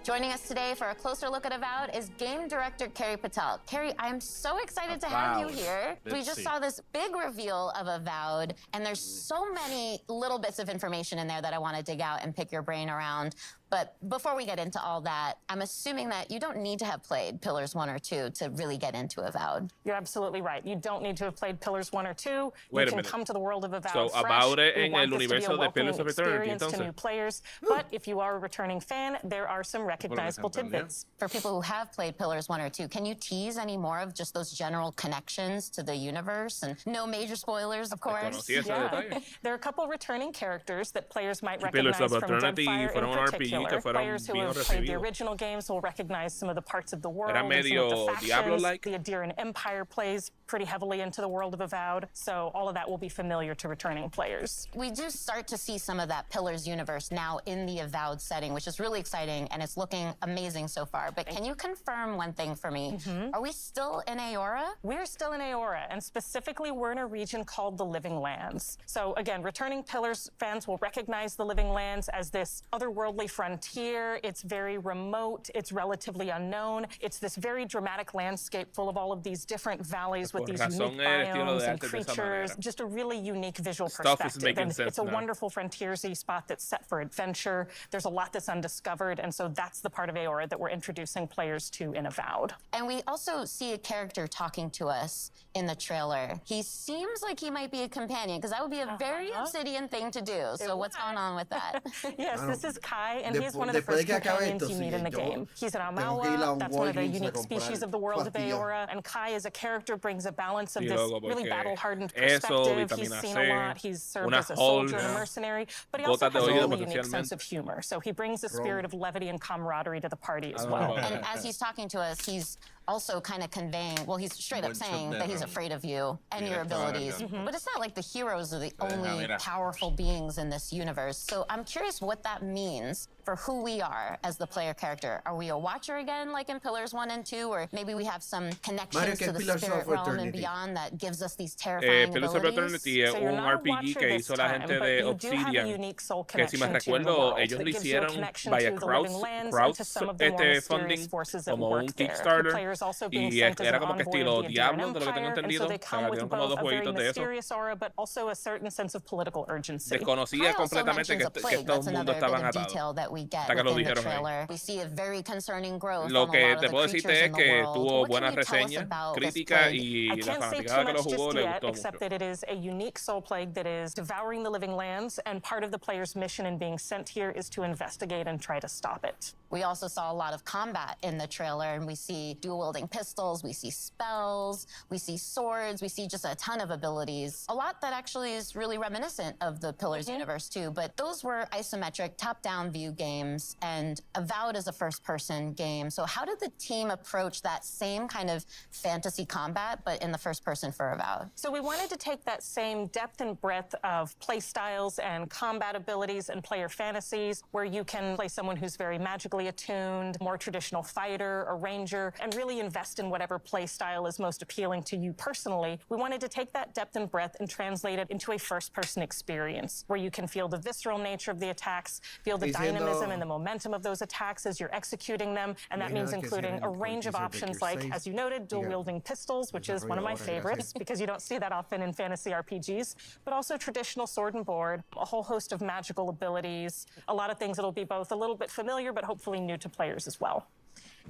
Joining us today for a closer look at Avowed is game director Carrie Patel. Carrie, I'm so excited to have you here. We just saw this big reveal of Avowed, and there's so many little bits of information in there that I want to dig out and pick your brain around. But before we get into all that, I'm assuming that you don't need to have played Pillars 1 or 2 to really get into Avowed. You're absolutely right. You don't need to have played Pillars 1 or 2. Wait you a can minute. come to the world of Avowed So fresh. Avowed We en want el this to be universo a de Pillars welcoming of Eternity, experience to entonces. new players. But if you are a returning fan, there are some recognizable tidbits. For people who have played Pillars 1 or 2, can you tease any more of just those general connections to the universe? And no major spoilers, of course. There are a couple returning characters that players might Y Pillars recognize of from Eternity Deadfire fueron in un RPG particular. que fueron Players who bien have played the recibidos. original games will recognize some of the parts of the world Era and some of medio the factions. Diablo-like. The Adirian Empire plays pretty heavily into the world of Avowed, so all of that will be familiar to returning players. We do start to see some of that Pillars universe now in the Avowed setting, which is really exciting, and it's looking amazing so far. But can you confirm one thing for me? Are we still in Aora? We're still in Aora, and specifically we're in a region called the Living Lands. So again, returning Pillars fans will recognize the Living Lands as this otherworldly frontier. It's very remote, it's relatively unknown. It's this very dramatic landscape full of all of these different valleys with these unique biomes and creatures. Just a really unique visual perspective. And it's a wonderful frontiersy spot that's set for adventure. There's a lot that's undiscovered, and so that's the part of Aora that we're introducing players to in Avowed. And we also see a character talking to us in the trailer. He seems like he might be a companion, because that would be a very Obsidian thing to do. So what's going on with that? Yes, this is Kai, and he's one of the first companions you meet in the game. He's an Amawa, that's one of the unique species of the world of Aora, and Kai as a character brings a balance of this really battle-hardened perspective. He's seen a lot, he's served as a soldier and a mercenary, but he also has a really unique sense of humor. So he brings a spirit of levity and camaraderie to the party as well. And as he's talking to us, he's also kind of conveying, well, he's straight up saying that he's afraid of you and your abilities. But it's not like the heroes are the only powerful beings in this universe. So I'm curious what that means for who we are as the player character. Are we a watcher again, like in Pillars 1 and 2? Or maybe we have some connections to the spirit realm and beyond that gives us these terrifying Pillars of Eternity es un RPG que hizo la gente de Obsidian, que si me recuerdo, ellos lo hicieron via crowdfunding como un Kickstarter, y era como que estilo Diablo, de lo que tengo entendido. O sea, dieron como dos jueguitos de eso. Desconocía completamente que estos mundos estaban atados. Hasta que lo dijeron ahí. Lo que te puedo decirte es que tuvo buenas reseñas, críticas, y la fanaticada que lo jugó le gustó mucho. Except that it is a unique soul plague that is devouring the living lands, and part of the player's mission in being sent here is to investigate and try to stop it. We also saw a lot of combat in the trailer, and we see dual-wielding pistols, we see spells, we see swords, we see just a ton of abilities. A lot that actually is really reminiscent of the Pillars universe too, but those were isometric top-down view games, and Avowed is a first-person game. So how did the team approach that same kind of fantasy combat, but in the first person for Avowed? So we wanted to take that same depth and breadth of play styles and combat abilities and player fantasies, where you can play someone who's very magically musically attuned, more traditional fighter or ranger, and really invest in whatever play style is most appealing to you personally, we wanted to take that depth and breadth and translate it into a first-person experience where you can feel the visceral nature of the attacks, feel the dynamism and the momentum of those attacks as you're executing them, and that means including a range of options like, as you noted, dual-wielding pistols, which is one of my favorites because you don't see that often in fantasy RPGs, but also traditional sword and board, a whole host of magical abilities, a lot of things that'll be both a little bit familiar but hopefully new to players as well.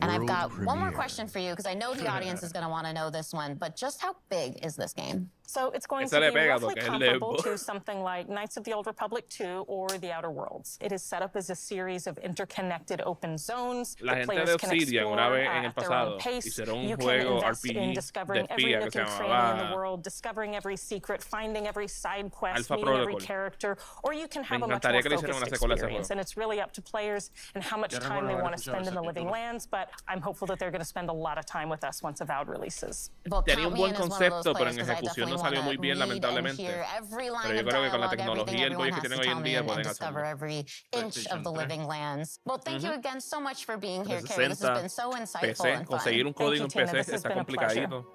And I've got one more question for you, because I know the audience is going to want to know this one, but just how big is this game? So it's going to be roughly comparable to something like Knights of the Old Republic 2 or The Outer Worlds. It is set up as a series of interconnected open zones. La gente de Obsidian, una vez en el pasado, hicieron un juego RPG de espía que se llamaba discovering every secret, finding every side quest, meeting every character, or you can have a much more focused experience. And it's really up to players and how much time they want to spend in the Living Lands, but I'm hopeful that they're going to spend a lot of time with us once Avowed releases. Tenía un buen concepto, pero en ejecución no salió muy bien, lamentablemente. Pero yo creo que con la tecnología y el poder que tienen hoy en día pueden hacerlo. Every inch of the Living Lands. Well, thank you again so much for being here, Carrie. This has been so insightful and fun. Conseguir un código en PC está complicadito.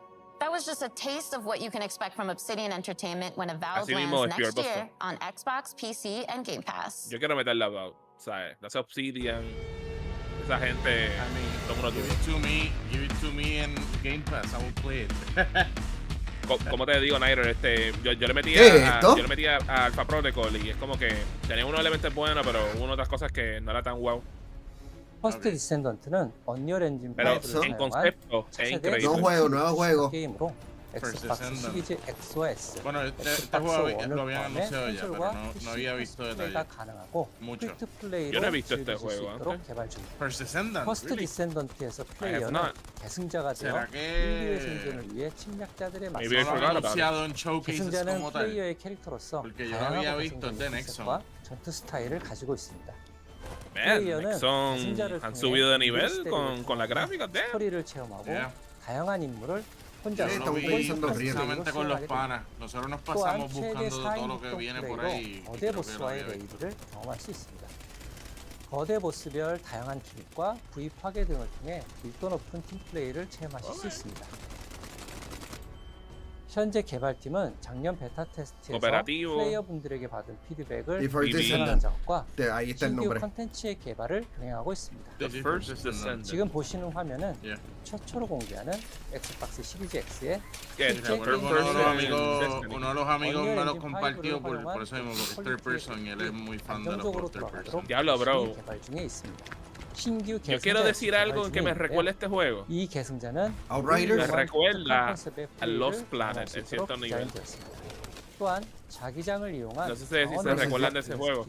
That was just a taste of what you can expect from Obsidian Entertainment when Avowed lands next year on Xbox, PC, and Game Pass. Yo quiero meterla Avowed, ¿sabes? That's Obsidian. Esa gente, give it to me in Game Pass, I will play it. Como te digo, Nairo, yo le metí a Alpha Protocol y es como que tenía unos elementos buenos, pero hubo otras cosas que no era tan wow. 퍼스트 디센던트는 언리얼 엔진 5를 en concepto es increíble. Nuevo juego. 게임으로 엑스박스 시리즈 X와 S, Bueno, este juego lo habían anunciado ya, pero no había visto detalles. Mucho. Yo no he visto este juego antes. 퍼스트 디센던트에서 플레이어는 계승자가 되어 인류의 생존을 위해 침략자들의 맞서 계승자는 플레이어의 캐릭터로서 다양하고 개성적인 컨셉과 전투 스타일을 가지고 있습니다. 플레이어는 계승자를 통해 con la gráfica de 스토리를 체험하고 다양한 인물을 혼자 precisamente con los panas. Nosotros nos pasamos buscando todo lo que viene por ahí. 거대 보스와의 레이드를 경험할 수 있습니다. 거대 보스별 다양한 기믹과 부위 파괴 등을 통해 밀도 높은 팀 플레이를 체험하실 수 있습니다. 현재 개발팀은 작년 베타 테스트에서 플레이어분들에게 받은 피드백을 분석하는 작업과 신규 컨텐츠의 개발을 병행하고 있습니다. 지금 보시는 화면은 최초로 공개하는 엑스박스 시리즈 X의 실제 uno de los amigos me lo compartió por eso mismo, third person, él es muy fan de los third person. Diablo, bro. 개발 중에 있습니다. Yo quiero decir algo que me recuerda este juego. 이 계승자는 me recuerda a Lost Planet en cierto nivel. 또한 자기장을 이용한 no sé si se recuerdan de ese juego.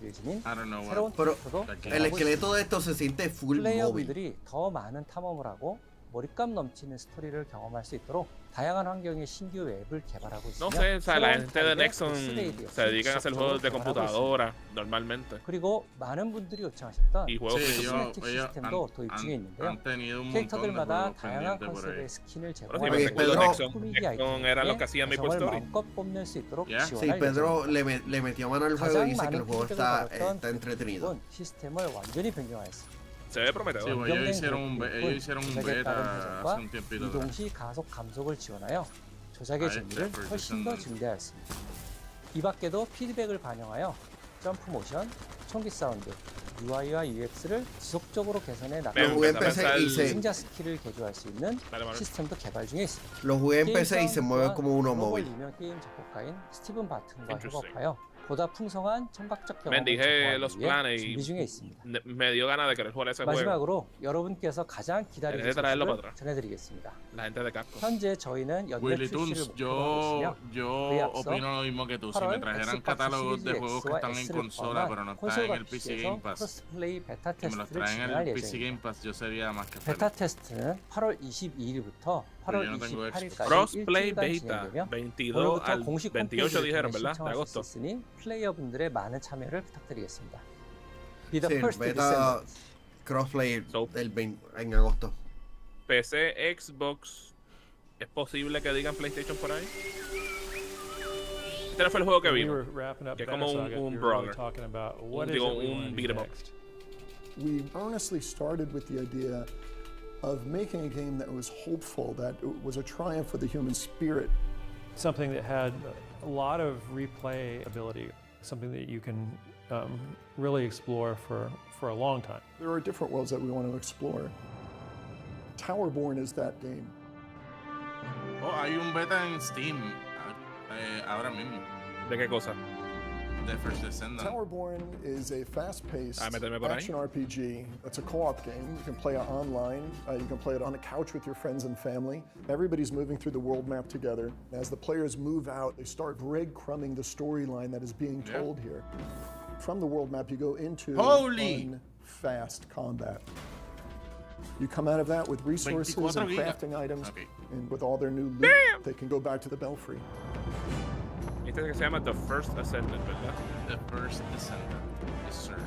Pero el esqueleto de esto se siente full móvil. 플레이어분들이 더 많은 탐험을 하고 몰입감 넘치는 스토리를 경험할 수 있도록 다양한 환경의 신규 웹을 개발하고 있으며 No sé, o sea, la gente de Nexon se dedican a hacer juegos de computadora normalmente. 그리고 많은 분들이 요청하셨던 y juegos 시네틱 시스템도 도입 중에 있는데요. 캐릭터들마다 다양한 컨셉의 스킨을 제공하는 Nexon eran los que hacían Maple Story. 마음껏 뽐낼 수 있도록 Sí, Pedro le metió mano al juego y dice que el juego está entretenido. 시스템을 완전히 변경하였습니다. Se ve prometedor. Sí, ellos hicieron un beta hace un tiempito. 이동시 가속 감속을 지원하여 조작의 재미를 훨씬 더 증대하였습니다. 이 밖에도 피드백을 반영하여 점프 모션, 총기 사운드, UI와 UX를 지속적으로 개선해 나가고 승자 스킬을 개조할 수 있는 시스템도 개발 중에 있습니다. Lo jugué en PC y se mueve como uno móvil. 유명 게임 작곡가인 스티븐 바튼과 협업하여 보다 풍성한 청각적 경험을 dije los 제공하기 위해 준비 중에 있습니다. Me dio ganas de querer jugar ese juego. 마지막으로 여러분께서 가장 기다리는 소식을 전해드리겠습니다. 현재 저희는 연내 출시를 목표로 하고 있으며 Yo opino lo mismo que tú. Si me trajeran catálogos de juegos que están en consola pero no están en el PC Game Pass, si me los traen en el PC Game Pass, yo sería más que feliz. 베타 테스트는 8월 22일부터 8월 28일까지 Crossplay Beta 22 al 28 dijeron, ¿verdad? De agosto. 플레이어분들의 많은 참여를 부탁드리겠습니다. Sí, beta crossplay en agosto. PC, Xbox, ¿es posible que digan PlayStation por ahí? Este no fue el juego que vimos, que es como un brawler, un beat 'em up. We earnestly started with the idea of making a game that was hopeful, that was a triumph for the human spirit. Something that had a lot of replay ability, something that you can really explore for a long time. There are different worlds that we want to explore. Towerborn is that game. Oh, hay un beta en Steam ahora mismo. ¿De qué cosa? The First Descendant. Towerborn is a fast-paced meterme por ahí. action RPG. It's a co-op game. You can play it online. You can play it on a couch with your friends and family. Everybody's moving through the world map together. As the players move out, they start breadcrumbing the storyline that is being told here. From the world map, you go into fast combat. You come out of that with resources and crafting items, and with all their new loot, they can go back to the Belfry. Este que se llama The First Ascendant, ¿verdad? The First Descendant, yes sir.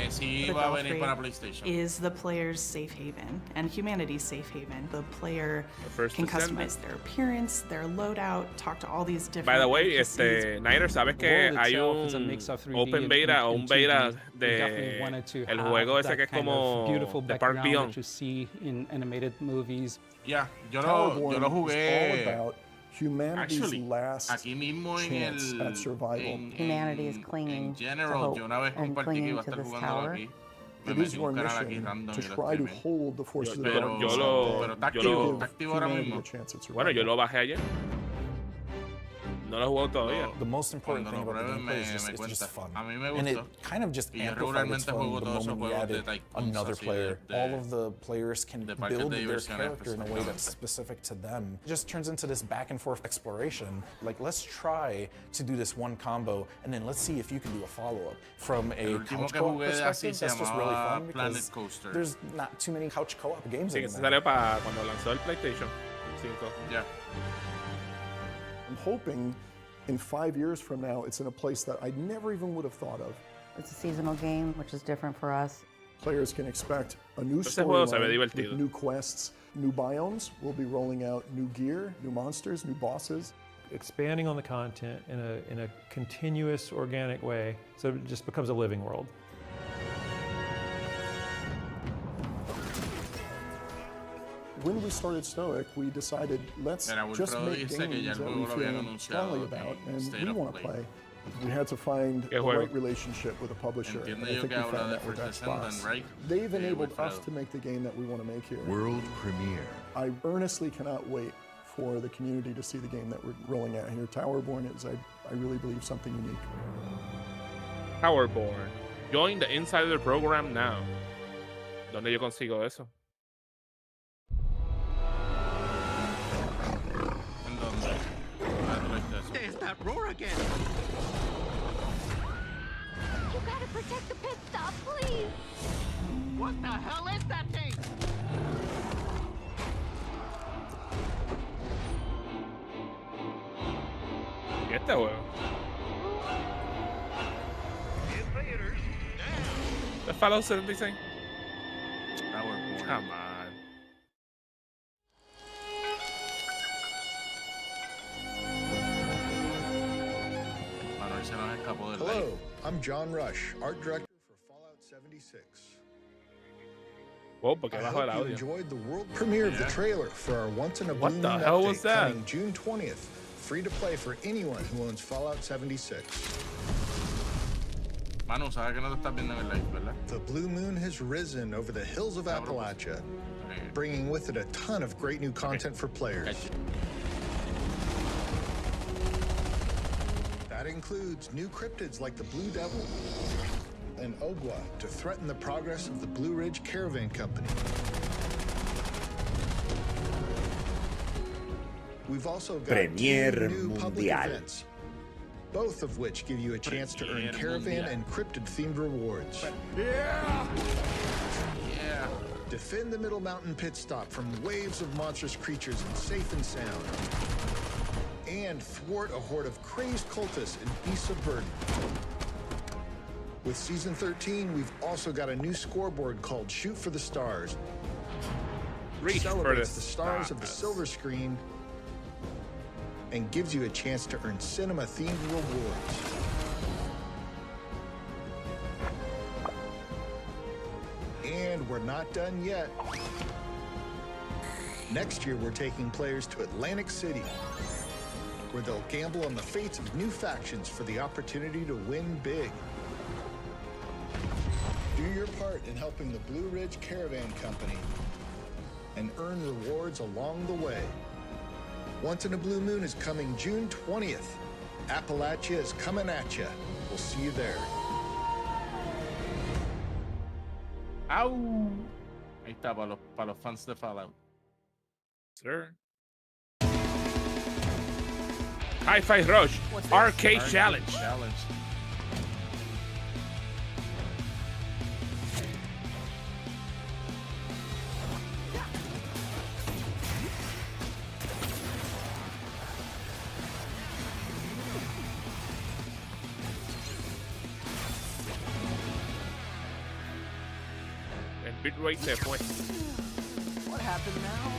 Sí, va a venir para PlayStation. Is the player's safe haven and humanity's safe haven. The player can customize their appearance, their loadout, talk to all these different. By the way, Niner, ¿sabes que hay un open beta o un beta de el juego ese que es como The Park Beyond? Yeah, yo lo jugué. Humanity's last aquí mismo chance at survival. Humanity is clinging to hope and clinging to this tower. It is your mission to try to hold the forces of darkness. Bueno, yo lo bajé ayer. No lo he jugado todavía. The most important thing about the gameplay is it's just fun. And it kind of just amplified its fun the moment we added another player. All of the players can build their character in a way that's specific to them. It just turns into this back and forth exploration. Like, let's try to do this one combo, and then let's see if you can do a follow-up. From a couch co-op perspective, that's just really fun because there's not too many couch co-op games anymore. Sí, salió para cuando lanzó el PlayStation 5. Yeah. I'm hoping in 5 years from now, it's in a place that I never even would have thought of. It's a seasonal game, which is different for us. Players can expect a new storyline with new quests, new biomes. We'll be rolling out new gear, new monsters, new bosses. Expanding on the content in a continuous, organic way, so it just becomes a living world. When we started Stoic, we decided let's just make games that we feel strongly about and we want to play. We had to find the right relationship with a publisher, and I think we found that with Xbox. They've enabled us to make the game that we want to make here. World premiere. I earnestly cannot wait for the community to see the game that we're rolling out here. Towerborn is, I really believe, something unique. Towerborn. Join the Insider Program now. ¿Dónde yo consigo eso? There's that roar again! You gotta protect the pit stop, please! What the hell is that thing? ¿Y este juego? The Fallout 76? Come on. Hello, I'm John Rush, art director for Fallout 76. Whoa, porque I bajo el hope you audio. enjoyed the world premiere of the trailer for our once-in-a-blue What the moon hell update was that? coming June 20th. Free to play for anyone who owns Fallout 76. Manu, sabes que no te estás viendo en el live, ¿verdad? The blue moon has risen over the hills of Appalachia, bringing with it a ton of great new content for players. That includes new cryptids like the Blue Devil and Ogwa to threaten the progress of the Blue Ridge Caravan Company. We've also got Premier two new public Mundial. events, both of which give you a chance to earn caravan and cryptid-themed rewards. Yeah! Defend the Middle Mountain pit stop from waves of monstrous creatures and safe and sound. And thwart a horde of crazed cultists and beasts of burden. With Season 13, we've also got a new scoreboard called Shoot for the Stars. Reach Celebrates for the stars of the silver screen and gives you a chance to earn cinema-themed rewards. we're not done yet. Next year, we're taking players to Atlantic City, where they'll gamble on the fates of new factions for the opportunity to win big. Do your part in helping the Blue Ridge Caravan Company and earn rewards along the way. Once in a Blue Moon is coming June 20th. Appalachia is coming at you. We'll see you there. ¡Au! Ahí está, para los fans de Fallout. Sir. Hi-Fi Rush Arcade Challenge. El bitrate se fue. What happened now?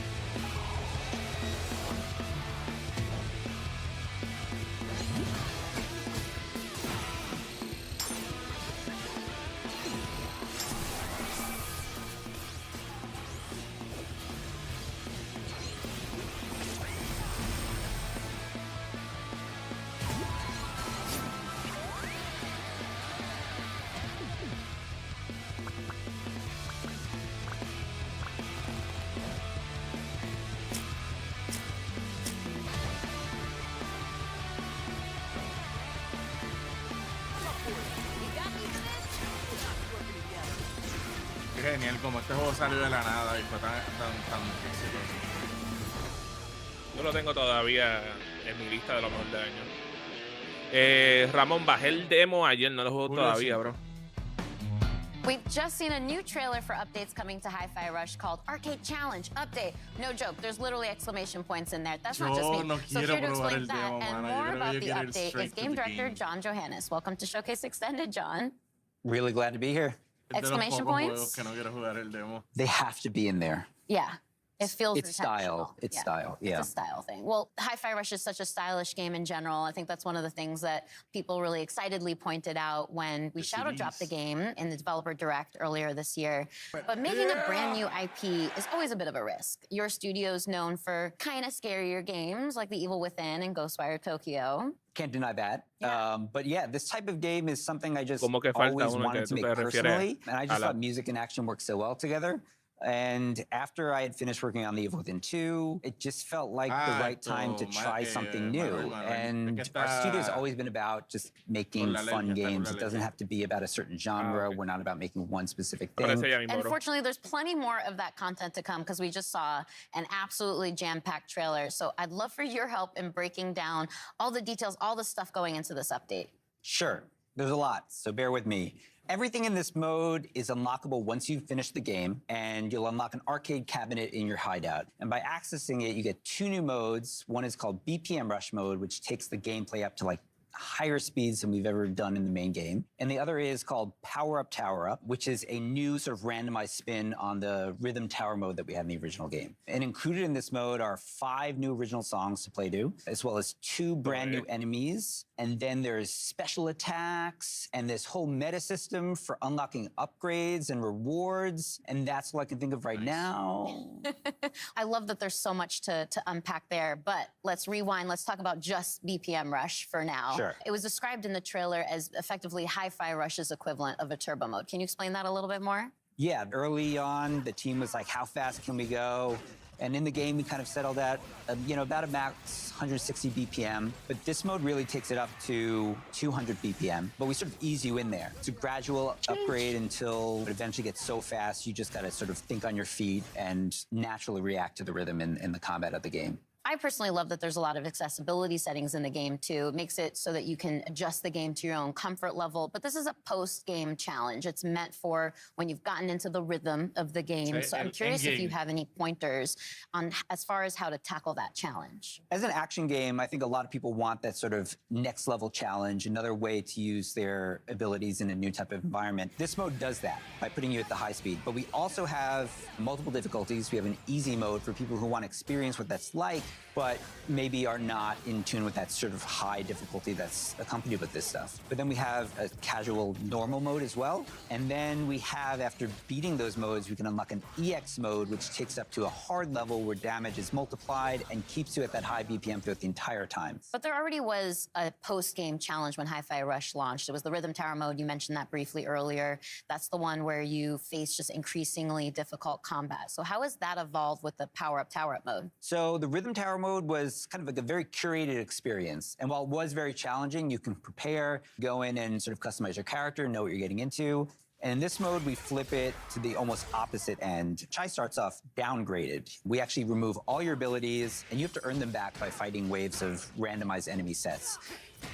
Genial, como este juego salió de la nada y fue tan exitoso. Yo lo tengo todavía en mi lista de lo mejor del año. Ramón, bajé el demo ayer, no lo juego todavía, bro. We've just seen a new trailer for updates coming to Hi-Fi Rush called Arcade Challenge Update. No joke, there's literally exclamation points in there. That's not just me. So here to explain that and more about the update is game director John Johannes. Welcome to Showcase Extended, John. Really glad to be here. Exclamation points? They have to be in there. Yeah. It feels It's style. It's style. Yeah. It's a style thing. Well, Hi-Fi Rush is such a stylish game in general. I think that's one of the things that people really excitedly pointed out when we shadow dropped the game in the developer direct earlier this year. But making a brand new IP is always a bit of a risk. Your studio's known for kind of scarier games like The Evil Within and Ghostwire Tokyo. Can't deny that. But yeah, this type of game is something I just Como que falta always uno wanted que to tú make te refieres personally. And I a just la- thought music and action work so well together. And after I had finished working on The Evil Within 2, it just felt like the right time to try something new. And our studio's always been about just making fun games. It doesn't have to be about a certain genre. We're not about making one specific thing. And fortunately, there's plenty more of that content to come because we just saw an absolutely jam-packed trailer. So I'd love for your help in breaking down all the details, all the stuff going into this update. Sure, there's a lot, so bear with me. Everything in this mode is unlockable once you've finished the game, and you'll unlock an arcade cabinet in your hideout. And by accessing it, you get 2 new modes. One is called BPM Rush mode, which takes the gameplay up to like higher speeds than we've ever done in the main game. And the other is called Power Up, Tower Up, which is a new sort of randomized spin on the rhythm tower mode that we had in the original game. And included in this mode are 5 new original songs to play to, as well as 2 brand new enemies. And then there's special attacks and this whole meta system for unlocking upgrades and rewards. And that's all I can think of right now. I love that there's so much to unpack there, but let's rewind. Let's talk about just BPM Rush for now. Sure. It was described in the trailer as effectively Hi-Fi Rush's equivalent of a turbo mode. Can you explain that a little bit more? Yeah, early on, the team was like, how fast can we go? And in the game, we kind of settled at, about a max 160 BPM. But this mode really takes it up to 200 BPM. But we sort of ease you in there. It's a gradual upgrade until it eventually gets so fast, you just got to sort of think on your feet and naturally react to the rhythm in the combat of the game. I personally love that there's a lot of accessibility settings in the game, too. It makes it so that you can adjust the game to your own comfort level. But this is a post-game challenge. It's meant for when you've gotten into the rhythm of the game. So I'm curious if you have any pointers on as far as how to tackle that challenge. As an action game, I think a lot of people want that sort of next-level challenge, another way to use their abilities in a new type of environment. This mode does that by putting you at the high speed. But we also have multiple difficulties. We have an easy mode for people who want to experience what that's like. but maybe are not in tune with that sort of high difficulty that's accompanied with this stuff. But then we have a casual normal mode as well. And then we have, after beating those modes, we can unlock an EX mode, which takes up to a hard level where damage is multiplied and keeps you at that high BPM throughout the entire time. But there already was a post-game challenge when Hi-Fi Rush launched. It was the Rhythm Tower mode. You mentioned that briefly earlier. That's the one where you face just increasingly difficult combat. So how has that evolved with the Power-Up Tower-Up mode? So the Rhythm Tower mode was kind of like a very curated experience. And while it was very challenging, you can prepare, go in and sort of customize your character, know what you're getting into. And in this mode, we flip it to the almost opposite end. Chai starts off downgraded. We actually remove all your abilities, and you have to earn them back by fighting waves of randomized enemy sets.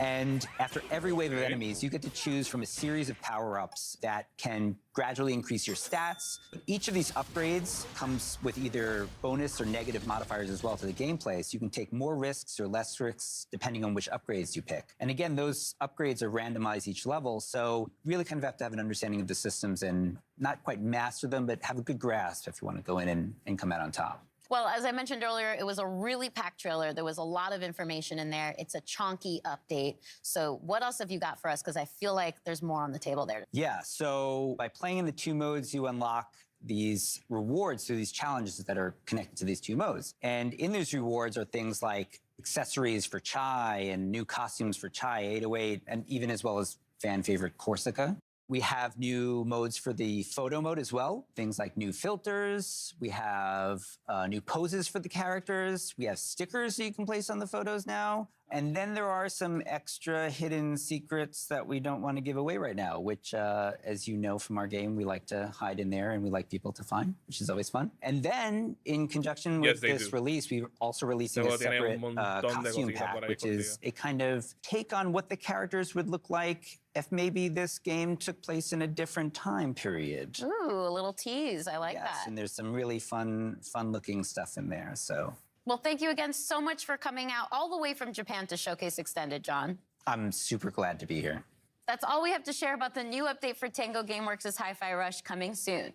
And after every wave of enemies, you get to choose from a series of power-ups that can gradually increase your stats. Each of these upgrades comes with either bonus or negative modifiers as well to the gameplay, so you can take more risks or less risks depending on which upgrades you pick. And again, those upgrades are randomized each level, so you really kind of have to have an understanding of the systems and not quite master them, but have a good grasp if you want to go in and come out on top. Well, as I mentioned earlier, it was a really packed trailer. There was a lot of information in there. It's a chonky update. So what else have you got for us? Because I feel like there's more on the table there. Yeah, so by playing in the two modes, you unlock these rewards through these challenges that are connected to these two modes. And in those rewards are things like accessories for Chai and new costumes for Chai 808, and even as well as fan favorite Corsica. We have new modes for the photo mode as well. Things like new filters. We have new poses for the characters. We have stickers that you can place on the photos now. And then there are some extra hidden secrets that we don't want to give away right now, which, as you know from our game, we like to hide in there and we like people to find, which is always fun. And then, in conjunction with this release, we're also releasing a separate costume pack, which is a kind of take on what the characters would look like if maybe this game took place in a different time period. Ooh, a little tease. I like that. And there's some really fun-looking stuff in there, so... Well, thank you again so much for coming out all the way from Japan to Showcase Extended, John. I'm super glad to be here. That's all we have to share about the new update for Tango Gameworks' Hi-Fi Rush coming soon.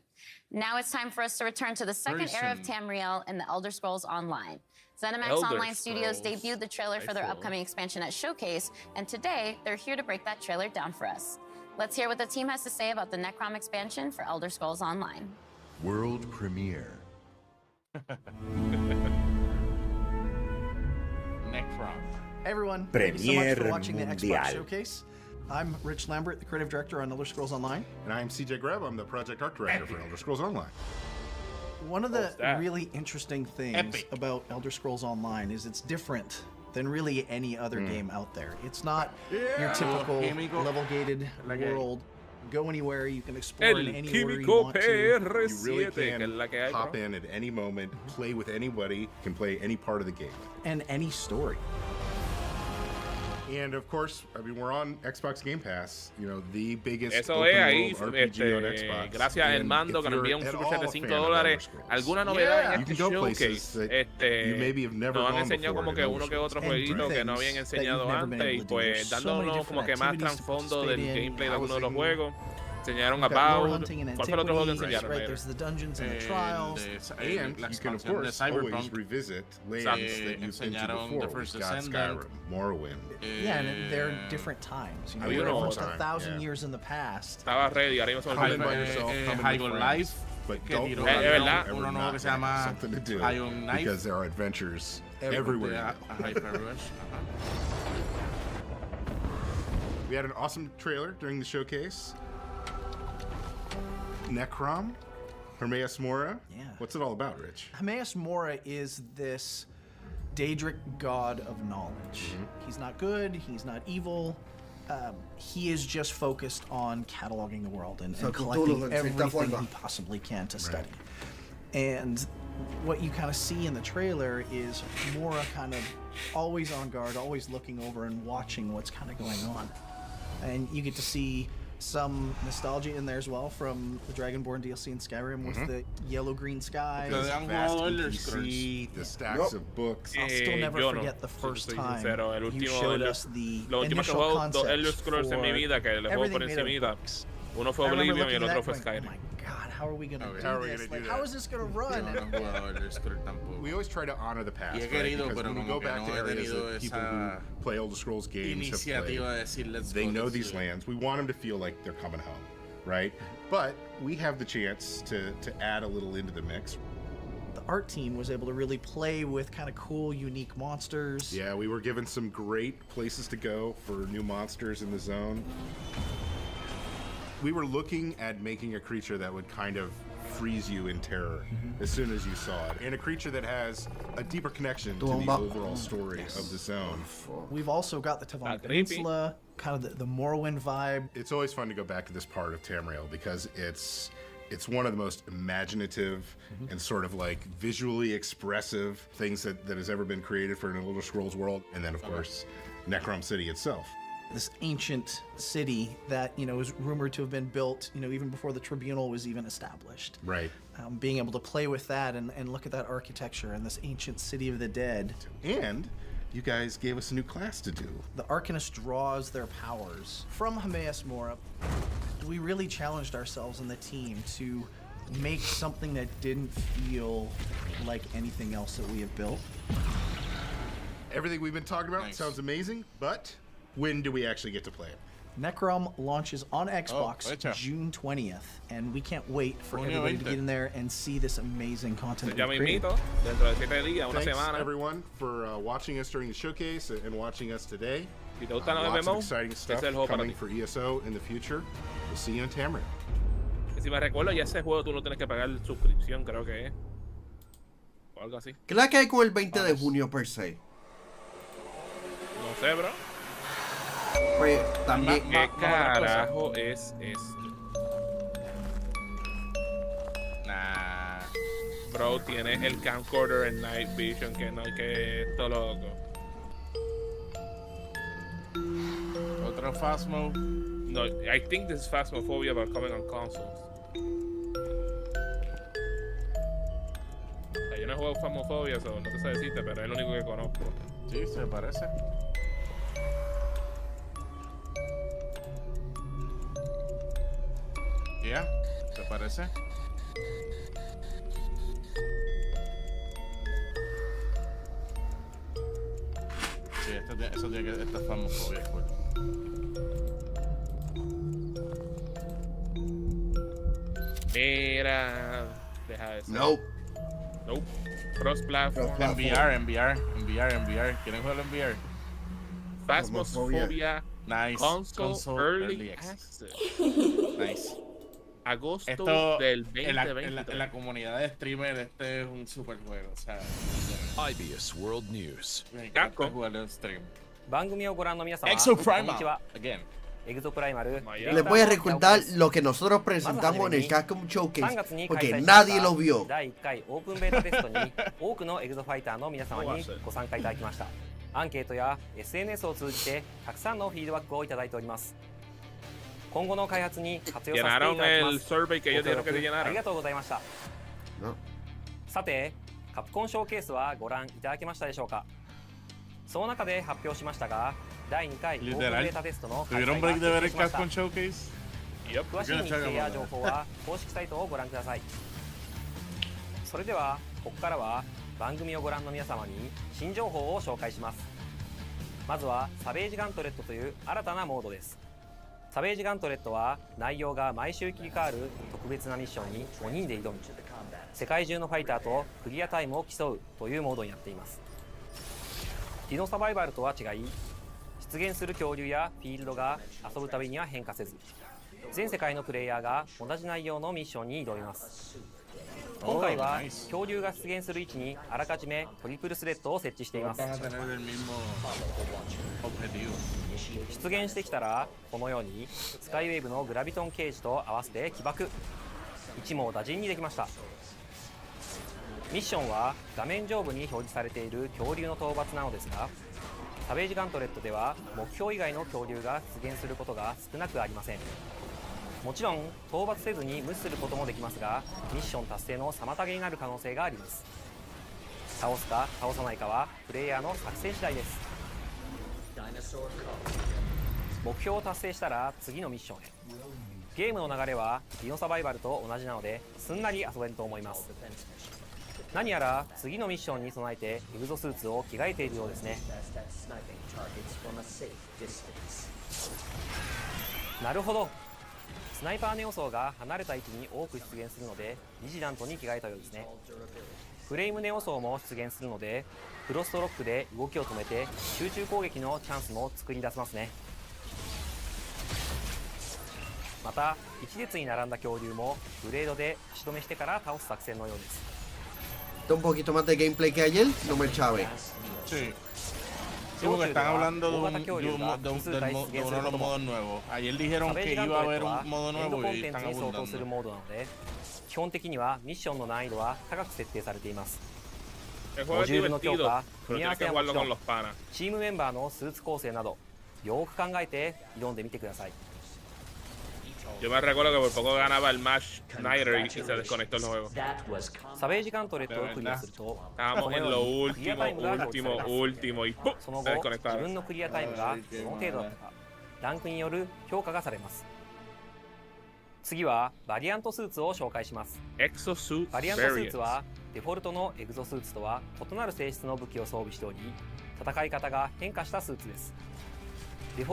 Now it's time for us to return to the second era of Tamriel and the Elder Scrolls Online. ZeniMax Online Studios debuted the trailer for their upcoming expansion at Showcase, and today they're here to break that trailer down for us. Let's hear what the team has to say about the Necrom expansion for Elder Scrolls Online. World premiere. Hey everyone, thank you so much for watching the Xbox Showcase. I'm Rich Lambert, the creative director on Elder Scrolls Online. And I'm CJ Greb, I'm the project art director for Elder Scrolls Online. One of the really interesting things about Elder Scrolls Online is it's different than really any other game out there. It's not your typical level-gated world. Go anywhere, you can explore in any order you want to. You really can hop in at any moment, play with anybody, you can play any part of the game. And any story. And of course, I mean, we're on Xbox Game Pass, you know, the biggest Eso es ahí, gracias al mando que nos envía un superchat de $5. ¿Alguna novedad en este showcase? Nos han enseñado como que uno que otro jueguito que no habían enseñado antes y pues dándonos como que más trasfondo del gameplay de algunos de los juegos. Enseñaron About. ¿Cuál fue el otro juego que enseñaron? There's the dungeons and the trials. And you can, of course, always revisit lands that you've been to before. We've got Skyrim, Morrowind. Yeah, and they're different times. You know, you're almost 1,000 years in the past. Estaba ready, ahora mismo come by yourself, come with friends. But don't ever not have something to do because there are adventures everywhere. We had an awesome trailer during the showcase. Necrom, Hermaeus Mora. Yeah. What's it all about, Rich? Hermaeus Mora is this Daedric god of knowledge. He's not good, he's not evil. He is just focused on cataloging the world and collecting everything he possibly can to study. And what you kind of see in the trailer is Mora kind of always on guard, always looking over and watching what's kind of going on. And you get to see some nostalgia in there as well from the Dragonborn DLC in Skyrim with the yellow-green skies. The stacks of books. I'll still never forget the first time you showed us the initial concept for everything made of books. Uno fue Oblivion y el otro fue Skyrim. Oh my God, how are we gonna do this? Like, how is this gonna run? We always try to honor the past, right? Because when we go back to areas that people who play Elder Scrolls games have played, they know these lands. We want them to feel like they're coming home, right? But we have the chance to add a little into the mix. The art team was able to really play with kind of cool, unique monsters. Yeah, we were given some great places to go for new monsters in the zone. We were looking at making a creature that would kind of freeze you in terror as soon as you saw it, and a creature that has a deeper connection to the overall story of the zone. We've also got the Tavon Peninsula, kind of the Morrowind vibe. It's always fun to go back to this part of Tamriel because it's one of the most imaginative and sort of like visually expressive things that has ever been created for an Elder Scrolls world, and then of course Necrom City itself. This ancient city that, you know, is rumored to have been built, you know, even before the Tribunal was even established. Right. Being able to play with that and look at that architecture and this ancient city of the dead. And you guys gave us a new class to do. The Arcanist draws their powers from Hermaeus Mora. We really challenged ourselves and the team to make something that didn't feel like anything else that we have built. Everything we've been talking about sounds amazing, but when do we actually get to play it? Necrom launches on Xbox June 20th, and we can't wait for everybody to get in there and see this amazing content. Thanks everyone for watching us during the showcase and watching us today. Lots of exciting stuff coming for ESO in the future. We'll see you in Tamriel. Si me recuerdo, ya ese juego tú no tienes que pagar suscripción, creo que es. O algo así. ¿Qué es la que hay con el 20 de junio per se? No sé, bro. Pues también. ¿Qué carajo es esto? Nah. Bro, tiene el camcorder en Night Vision, que no, que esto loco. Otro Phasmo. No, I think this is Phasmophobia, but coming on consoles. O sea, yo no he jugado Phasmophobia, so no te sé decirte, pero es el único que conozco. Sí, se parece. Ya, ¿te parece? Sí, eso tiene que estar Phasmophobia, pues. Mira, deja eso. Nope. Cross-platform. En VR. ¿Quieren jugarlo en VR? Phasmophobia. Nice. Console Early Access. Nice. Agosto del 2020. En la comunidad de streamer, este es un super juego. O sea, IBS World News. Me encanta jugar en stream. Exo Primal. Again. Les voy a recordar lo que nosotros presentamos en el Capcom Showcase, porque nadie lo vio. アンケートや SNS を通じてたくさんのフィードバックをいただいております。今後の開発に活用させていただきます。ご協力ありがとうございました。さて、カプコンショーケースはご覧いただけましたでしょうか。その中で発表しましたが、第2回オープンベータテストの開催が決定しました。詳しい日程や情報は公式サイトをご覧ください。それではここからは番組をご覧の皆様に新情報を紹介します。まずはサベージガントレットという新たなモードです。サベージガントレットは内容が毎週切り替わる特別なミッションに5人で挑み、世界中のファイターとクリアタイムを競うというモードになっています。ディノサバイバルとは違い、出現する恐竜やフィールドが遊ぶたびには変化せず、全世界のプレイヤーが同じ内容のミッションに挑みます。今回は恐竜が出現する位置にあらかじめトリプルスレッドを設置しています。出現してきたらこのようにスカイウェーブのグラビトンケージと合わせて起爆、一網打尽にできました。ミッションは画面上部に表示されている恐竜の討伐なのですが、サベージガントレットでは目標以外の恐竜が出現することが少なくありません。もちろん討伐せずに無視することもできますが、ミッション達成の妨げになる可能性があります。倒すか倒さないかはプレイヤーの作戦次第です。目標を達成したら次のミッションへ。ゲームの流れはディノサバイバルと同じなのですんなり遊べると思います。何やら次のミッションに備えてエグゾスーツを着替えているようですね。なるほど。スナイパーの要素が離れた位置に多く出現するのでビジラントに着替えたようですね。フレームネオ層も出現するのでフロストロックで動きを止めて集中攻撃のチャンスも作り出せますね。また一列に並んだ恐竜もブレードで足止めしてから倒す作戦のようです。Un poquito más de gameplay que ayer, no me chave. Sí. Sí, porque están hablando de uno de los modos nuevos. Ayer dijeron que iba a haber un modo nuevo y están abundando. 基本的にはミッションの難易度は高く設定されています。 El juego es divertido, pero tienes que jugarlo con los panas. チームメンバーのスーツ構成などよく考えて挑んでみてください。 Yo me recuerdo que por poco ganaba el match Snyder y se desconectó el juego. サベージガントレットをクリアすると Estábamos en lo último y ¡pum! その Se 後自 desconectaron. 分のクリアタイムがどの程度だったかランクによる評価がされます。次はバリアントスーツを紹介します。 Exosuit バリアントスー variants. ツはデフォルトのエグゾスーツとは異なる性質の武器を装備しており戦い方が変化したスーツです。 El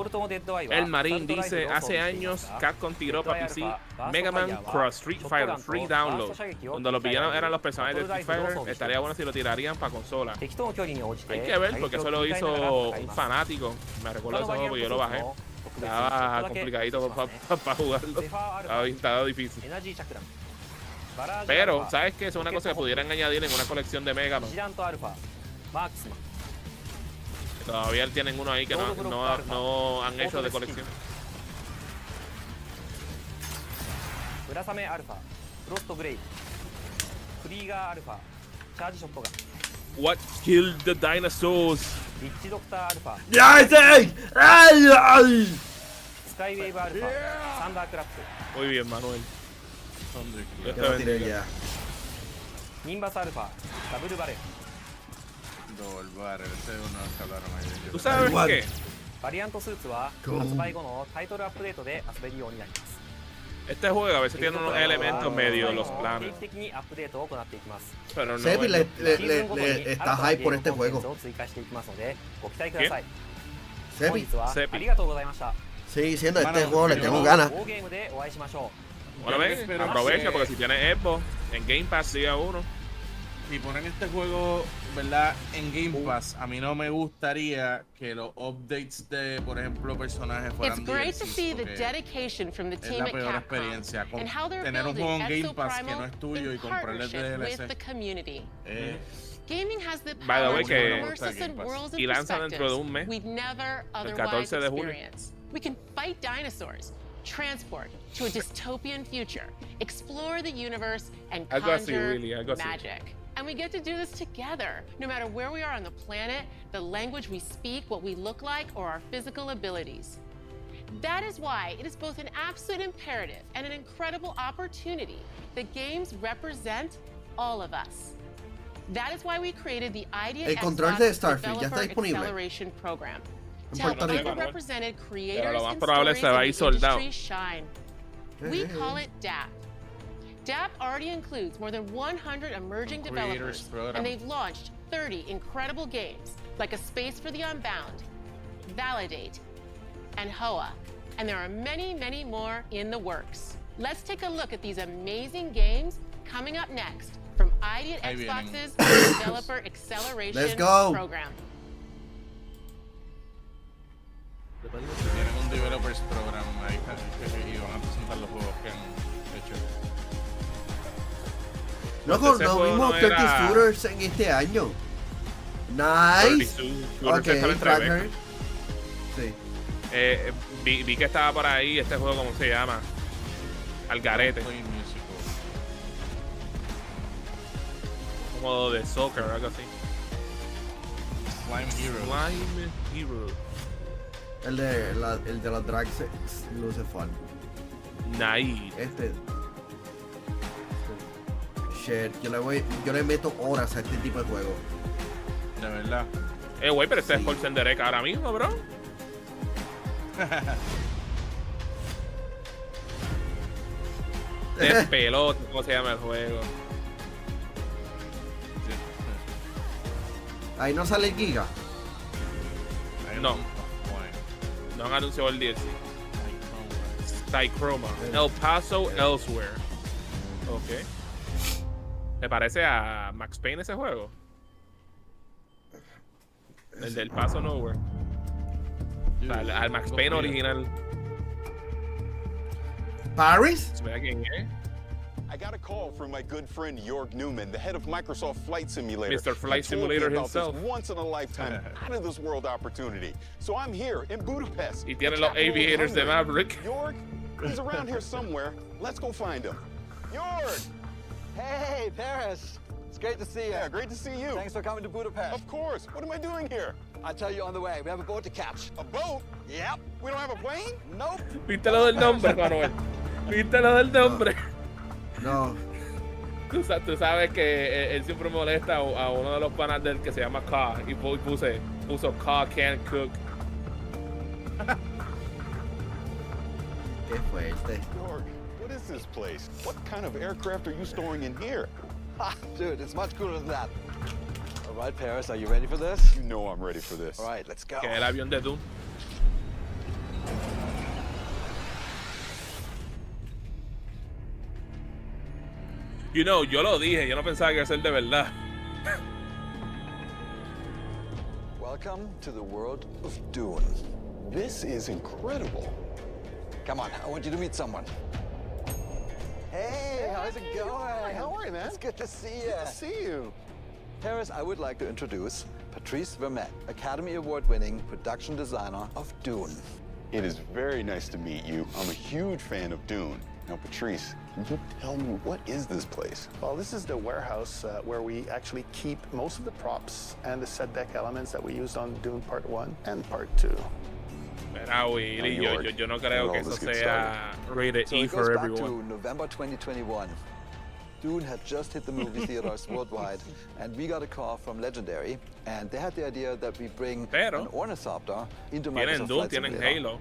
Marín dice, hace años Capcom tiró para PC Mega Man Cross Street Fighter Free Download, donde los villanos eran los personajes de Street Fighter. Estaría bueno si lo tirarían para consola. Hay que ver, porque eso lo hizo un fanático. Me recuerdo ese juego porque yo lo bajé. Estaba complicadito para jugarlo. Estaba difícil. Pero, ¿sabes qué? Es una cosa que pudieran añadir en una colección de Mega Man. Todavía tienen uno ahí que no han hecho de colección. What killed the dinosaurs? Muy bien, Manuel. Yo te bendiga. ¿Tú sabes qué? バリアントスーツは発売後のタイトルアップデートで遊べるようになります。 Este juego a veces tiene unos elementos medio los planes. Pero no. Sebi le está hype por este juego. Sebi. Sí, diciendo este juego le tengo ganas. Bueno, ven, aprovecha porque si tienes Xbox en Game Pass sigue a uno. Si ponen este juego, ¿verdad? En Game Pass, a mí no me gustaría que los updates de, por ejemplo, personajes fueran DLCs, es la peor experiencia. Tener un juego en Game Pass que no es tuyo y comprarle DLC. By the way, que y lanza dentro de un mes, el 14 de julio. We can fight dinosaurs, transport to a dystopian future, explore the universe, and conjure magic. And we get to do this together, no matter where we are on the planet, the language we speak, what we look like, or our physical abilities. That is why it is both an absolute imperative and an incredible opportunity that games represent all of us. That is why we created the Idea Xbox Developer Acceleration Program. To help underrepresented creators and stories in the industry shine. We call it DAP. DAP already includes more than 100 emerging developers, and they've launched 30 incredible games, like A Space for the Unbound, Validate, and HOA. And there are many, many more in the works. Let's take a look at these amazing games coming up next from Idea Xbox's Developer Acceleration Program. Tienen un Developers Program ahí y van a presentar los juegos que han hecho. Loco, no vimos 30 shooters en este año. Nice. Ok, Tracker. Sí. Vi que estaba por ahí este juego, ¿cómo se llama? Algarete. Como de soccer o algo así. Slime Hero. Slime Hero. El de la drag luce fun. Nice. Shit, yo le meto horas a este tipo de juego. De verdad. Güey, pero este es por Senderek ahora mismo, bro. Despelote, ¿cómo se llama el juego? Ahí no sale el Giga. No. No han anunciado el DLC. Tychroma. El Paso Elsewhere. Ok. ¿Me parece a Max Payne ese juego? El del Paso Nowhere. O sea, al Max Payne original. Paris? ¿Sabes quién es? I got a call from my good friend Jorg Newman, the head of Microsoft Flight Simulator. Mr. Flight Simulator himself. Once in a lifetime, out of this world opportunity. So I'm here in Budapest. Y tiene los aviators de Maverick. Jorg, he's around here somewhere. Let's go find him. Jorg! Hey, Paris. It's great to see you. Yeah, great to see you. Thanks for coming to Budapest. Of course. What am I doing here? I'll tell you on the way. We have a boat to catch. A boat? Yep. We don't have a plane? Nope. Viste lo del nombre, Manuel. Viste lo del nombre. No. Tú sabes que él siempre molesta a uno de los panas del que se llama Ka y puso Ka can't cook. Qué fuerte. Jorg, what is this place? What kind of aircraft are you storing in here? Ha, dude, it's much cooler than that. All right, Paris, are you ready for this? You know I'm ready for this. All right, let's go. Que el avión de Doom. You know, yo lo dije, yo no pensaba que iba a ser de verdad. Welcome to the world of Dune. This is incredible. Come on, I want you to meet someone. Hey, how's it going? How are you, man? It's good to see you. Good to see you. Paris, I would like to introduce Patrice Vermette, Academy Award-winning production designer of Dune. It is very nice to meet you. I'm a huge fan of Dune. Now, Patrice, can you tell me, what is this place? Well, this is the warehouse where we actually keep most of the props and the set deck elements that we used on Dune Part 1 and Part 2. Mira, Willy, yo no creo que eso sea rated E for everyone. So it goes back to November 2021. Dune had just hit the movie theaters worldwide, and we got a call from Legendary, and they had the idea that we bring an ornithopter into Microsoft Flight Simulator. Halo.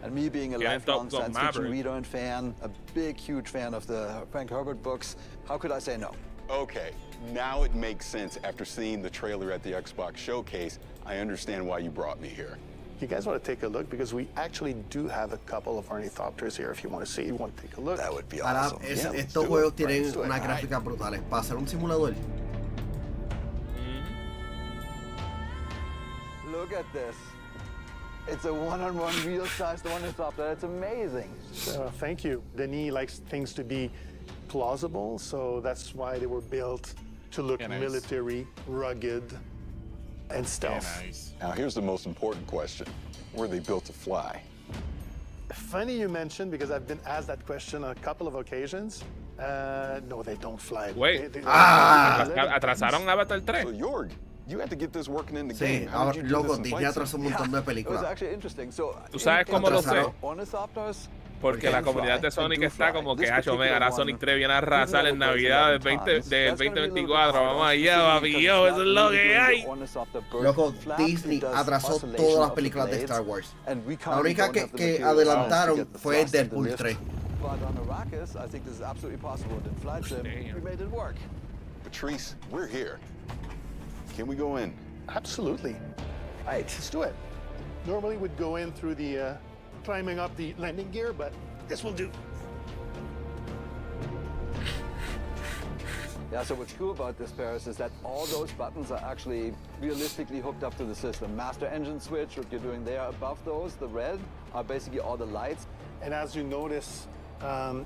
And me being a lifelong science fiction reader and fan, a big, huge fan of the Frank Herbert books, how could I say no? Okay, now it makes sense after seeing the trailer at the Xbox showcase. I understand why you brought me here. You guys want to take a look? Because we actually do have a couple of ornithopters here if you want to see. You want to take a look? That would be awesome. Estos juegos tienen unas gráficas brutales. Para hacer un simulador. Look at this. It's a one-on-one real-sized ornithopter. It's amazing. Thank you. Denis likes things to be plausible, so that's why they were built to look military, rugged, and stealth. Nice. Now, here's the most important question. Were they built to fly? Funny you mentioned, because I've been asked that question on a couple of occasions. No, they don't fly. Wait. Atrasaron Avatar 3. So, Jorg, you had to get this working in the game. How did you do loco, this in Disney atrasó un montón de películas. It was actually interesting. So, ¿Tú sabes cómo lo sé? Ornithopters, Porque la comunidad de Sonic está como que Omega, Sonic 3 viene a arrasar en Navidad del 2024. Vamos allá, papi, yo, eso es lo que hay. Loco, Disney atrasó todas las películas de Star Wars. La única que adelantaron fue Deadpool 3. But on Arrakis, I think this is absolutely possible. In Flight Sim, we made it work. Patrice, we're here. Can we go in? Absolutely. All right, let's do it. Normally we'd go in through the climbing up the landing gear, but this will do. Yeah, so what's cool about this, Paris, is that all those buttons are actually realistically hooked up to the system. Master engine switch, what you're doing there above those, the red, are basically all the lights. And as you notice,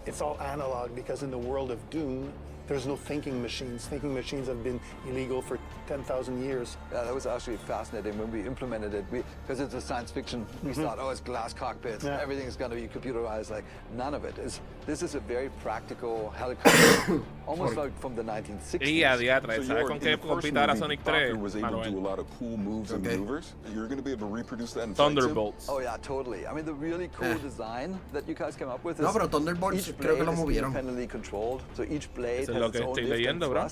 it's all analog because in the world of Dune, there's no thinking machines. Thinking machines have been illegal for 10,000 years. Yeah, that was actually fascinating when we implemented it. Because it's a science fiction, we thought, oh, it's glass cockpits, everything's going to be computerized. Like, none of it is. This is a very practical helicopter, almost like from the 1960s. ¿Sabes con qué compita ahora Sonic 3? Was able to do a lot of cool moves and maneuvers. You're going to be able to reproduce that in Thunderbolts. Oh yeah, totally. I mean, the really cool design that you guys came up with is no, pero Thunderbolts creo que lo movieron. Independently controlled, so each blade lo que estoy leyendo, bro.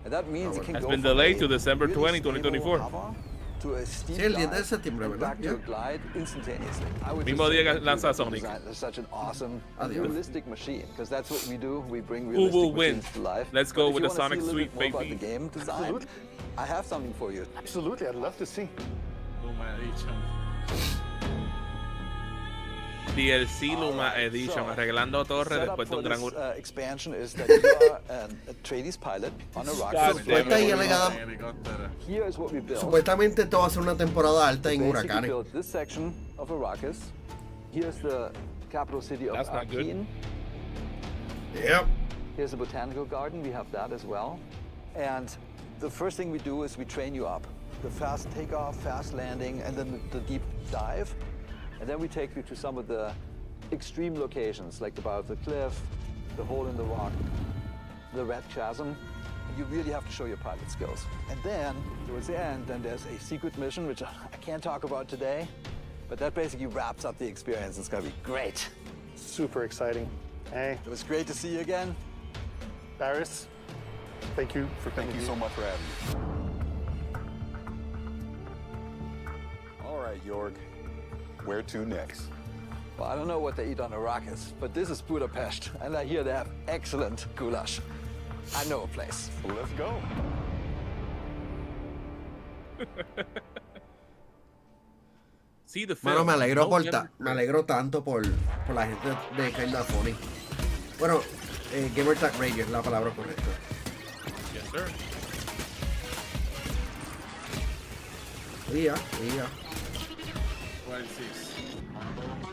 And that means it can has go been delayed to December 20, 2024. to a steep Sí, el 10 de dive septiembre, and ¿verdad? back to a glide instantaneously. I would Mismo just día say que lanza that Sonic. design is such an awesome and Adiós. realistic machine, because that's what we do. We bring Who will realistic win? machines to life. Let's go But if with you the wanna Sonic see a little Sweep, bit more baby. about the game design, Absolutely. I have something for you. Absolutely, I'd love to see. Luma Edition. DLC Luma Alright, Edition, so, arreglando torre setup después de for un gran... this, expansion is that you are a Atreides pilot on a rock. God damn Supuesta y it. alegada- Here is what we built. Supuestamente esto va a ser una temporada alta en Basically huracanes. built this section of Arrakis. Here's the capital city of That's not good. Arkin. Yep. Here's the botanical garden. We have that as well. And the first thing we do is we train you up. The fast takeoff, fast landing, and then the deep dive. And then we take you to some of the extreme locations, like the bow of the cliff, the hole in the rock, the red chasm. And you really have to show your pilot skills. And then, towards the end, then there's a secret mission, which I can't talk about today, but that basically wraps up the experience. It's gonna be great. Super exciting. Hey, It was great to see you again. Barris, thank you for coming. Thank you so much for having me. All right, Jorg. Where to next? Well, I don't know what they eat on Arrakis, but this is Budapest, and I hear they have excellent goulash. I know a place. Well, let's go. See the Mano, film. me alegro, No younger- me alegro tanto por la gente de Kinda Funny. Bueno, Gamer Tag Radio es la palabra correcta. Yes, sir. Día, día. 12-6.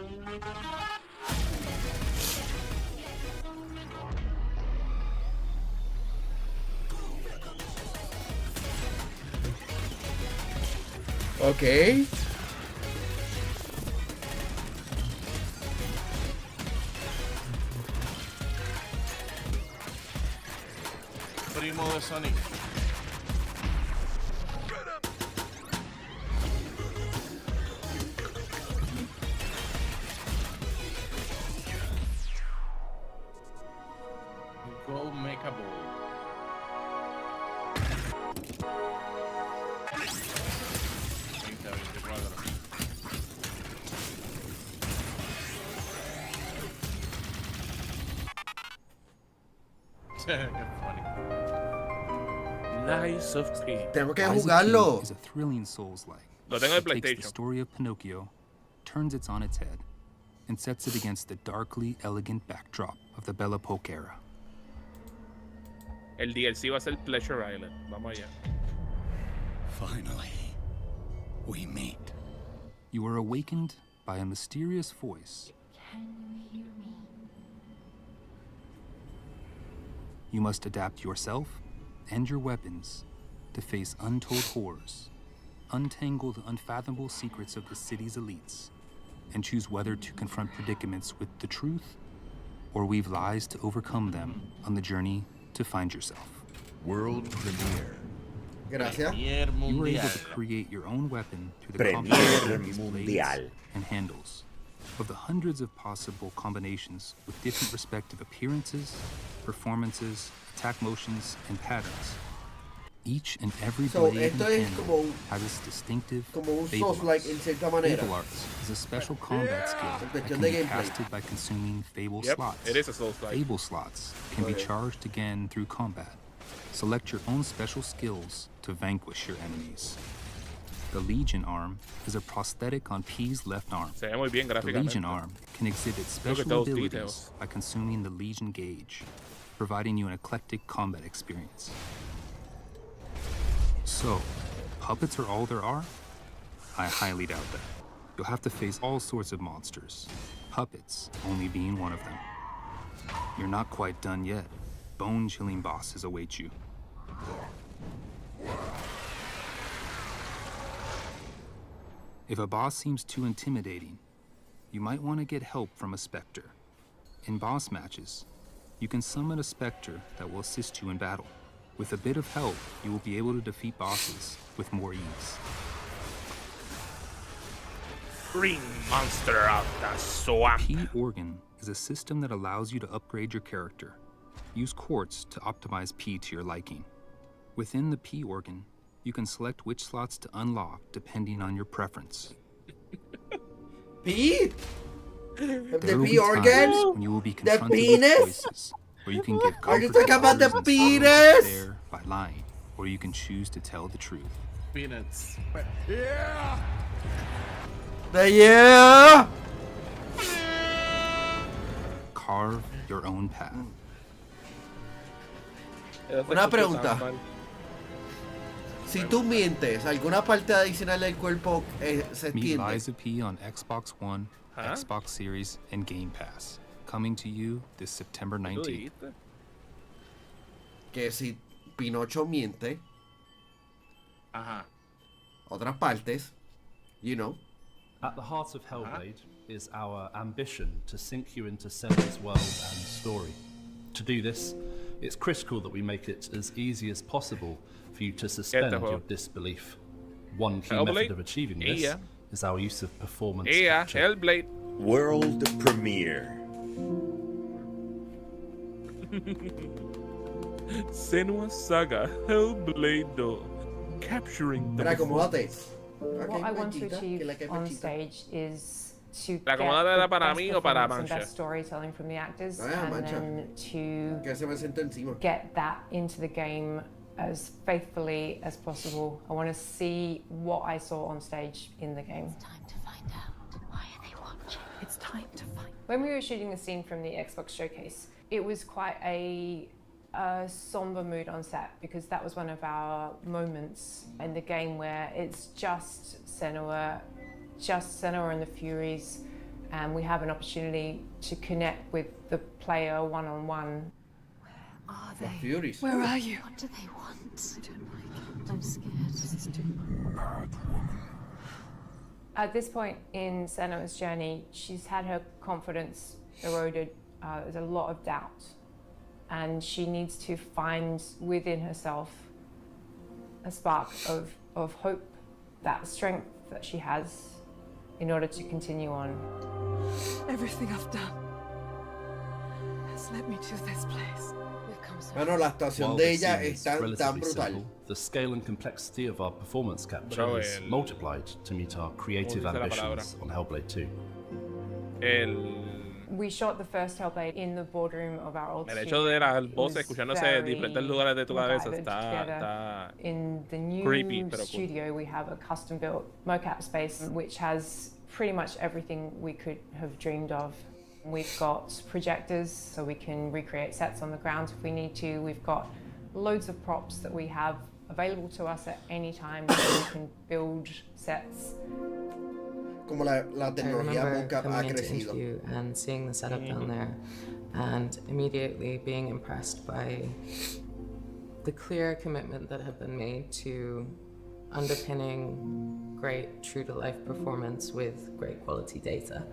Ok. Primo de Sonic. Go make a ball. Nice of me. Tengo que Rise of jugarlo. P is a thrilling Souls-like. Lo tengo en It takes PlayStation. the story of Pinocchio, turns it on its head, and sets it against the darkly elegant backdrop of the Belle Époque era. El DLC va a ser Pleasure Island. Vamos allá. Finally, we meet. You are awakened by a mysterious voice. Can you hear me? You must adapt yourself and your weapons to face untold horrors, untangle the unfathomable secrets of the city's elites, and choose whether to confront predicaments with the truth or weave lies to overcome them on the journey to find yourself. World premiere. Gracias. You are able to create your own weapon through the Premier combination of these blades Mundial. and handles. Of the hundreds of possible combinations with different respective appearances, performances, attack motions, and patterns, each and every So, blade and esto es handle como un- has its distinctive como un Fable Souls-like Arts. en cierta manera. Fable Arts is a special combat skill En that cuestión can de be gameplay. casted by consuming Fable Yep, slots. it is a Souls-like. Fable slots can be Okay. charged again through combat. Select your own special skills to vanquish your enemies. The Legion arm is a prosthetic on P's left arm. Se ve muy bien The Legion gráficamente. arm can exhibit Look at special those abilities details. by consuming the Legion gauge, providing you an eclectic combat experience. So, puppets are all there are? I highly doubt that. You'll have to face all sorts of monsters, puppets only being one of them. You're not quite done yet. Bone-chilling bosses await you. If a boss seems too intimidating, you might want to get help from a Spectre. In boss matches, you can summon a Spectre that will assist you in battle. With a bit of help, you will be able to defeat bosses with more ease. Green monster of the swamp. P-Organ is a system that allows you to upgrade your character. Use quartz to optimize P to your liking. Within the P-Organ, You can select which slots to unlock depending on your preference. P? There The will P be times organs? when you will be The confronted with penis? choices, where you can give Are you comfort talking about the to others and sorrow to penis? despair by lying, or you can choose to tell the truth. Peanuts. Yeah! Yeah! Carve your own path. Una pregunta. Si tú mientes, ¿alguna parte adicional del cuerpo se Meet extiende? Liza P on Xbox One, Xbox Series, and Game Pass. Coming to you this September 19th. Que si Pinocho miente, otras partes, you know. At the heart of Hellblade is our ambition to sink you into Senua's world and story. To do this, it's critical that we make it as easy as possible for you to suspend your disbelief. One key method of achieving this is our use of performance capture. Hellblade. World premiere. Senua Saga Hellblade 2. Capturing the performance. What I want to achieve on stage is to La get acomodada era para the mí best o para performance and Mancha? best storytelling from the actors, Ah, and Mancha. then to Que se me sienta encima. get that into the game as faithfully as possible. I want to see what I saw on stage in the game. It's time to find out. Why are they watching? It's time to find. When we were shooting the scene from the Xbox showcase, it was quite a somber mood on set, because that was one of our moments in the game where it's just Senua and the Furies, and we have an opportunity to connect with the player one-on-one. Where are The Furies. Where are you? What do they want? I don't like it. I'm scared. At this point in Senua's journey, she's had her confidence eroded. There's a lot of doubt, and she needs to find within herself a spark of hope, that strength that she has in order to continue on. Everything I've done has led me to this place. Bueno, la actuación While de this ella scene es is tan relatively brutal. simple, the scale and complexity of our performance capture Bro, is multiplied to meet our creative ¿Cómo dice la ambitions on Hellblade 2. We shot the first Hellblade in the boardroom of our old El studio. hecho de las It voces was escuchándose de very diferentes lugares de tu cabeza MacGyvered together. está In the new creepy, pero cool. studio, we have a custom-built mocap space which has pretty much everything we could have dreamed of. We've got projectors, so we can recreate sets on the ground if we need to. We've got loads of props that we have available to us at any time, so we can build sets. Como la I tecnología remember mocap ha coming into crecido. interview and seeing the setup down there, and immediately being impressed by the clear commitment that had been made to underpinning great true-to-life performance with great quality data.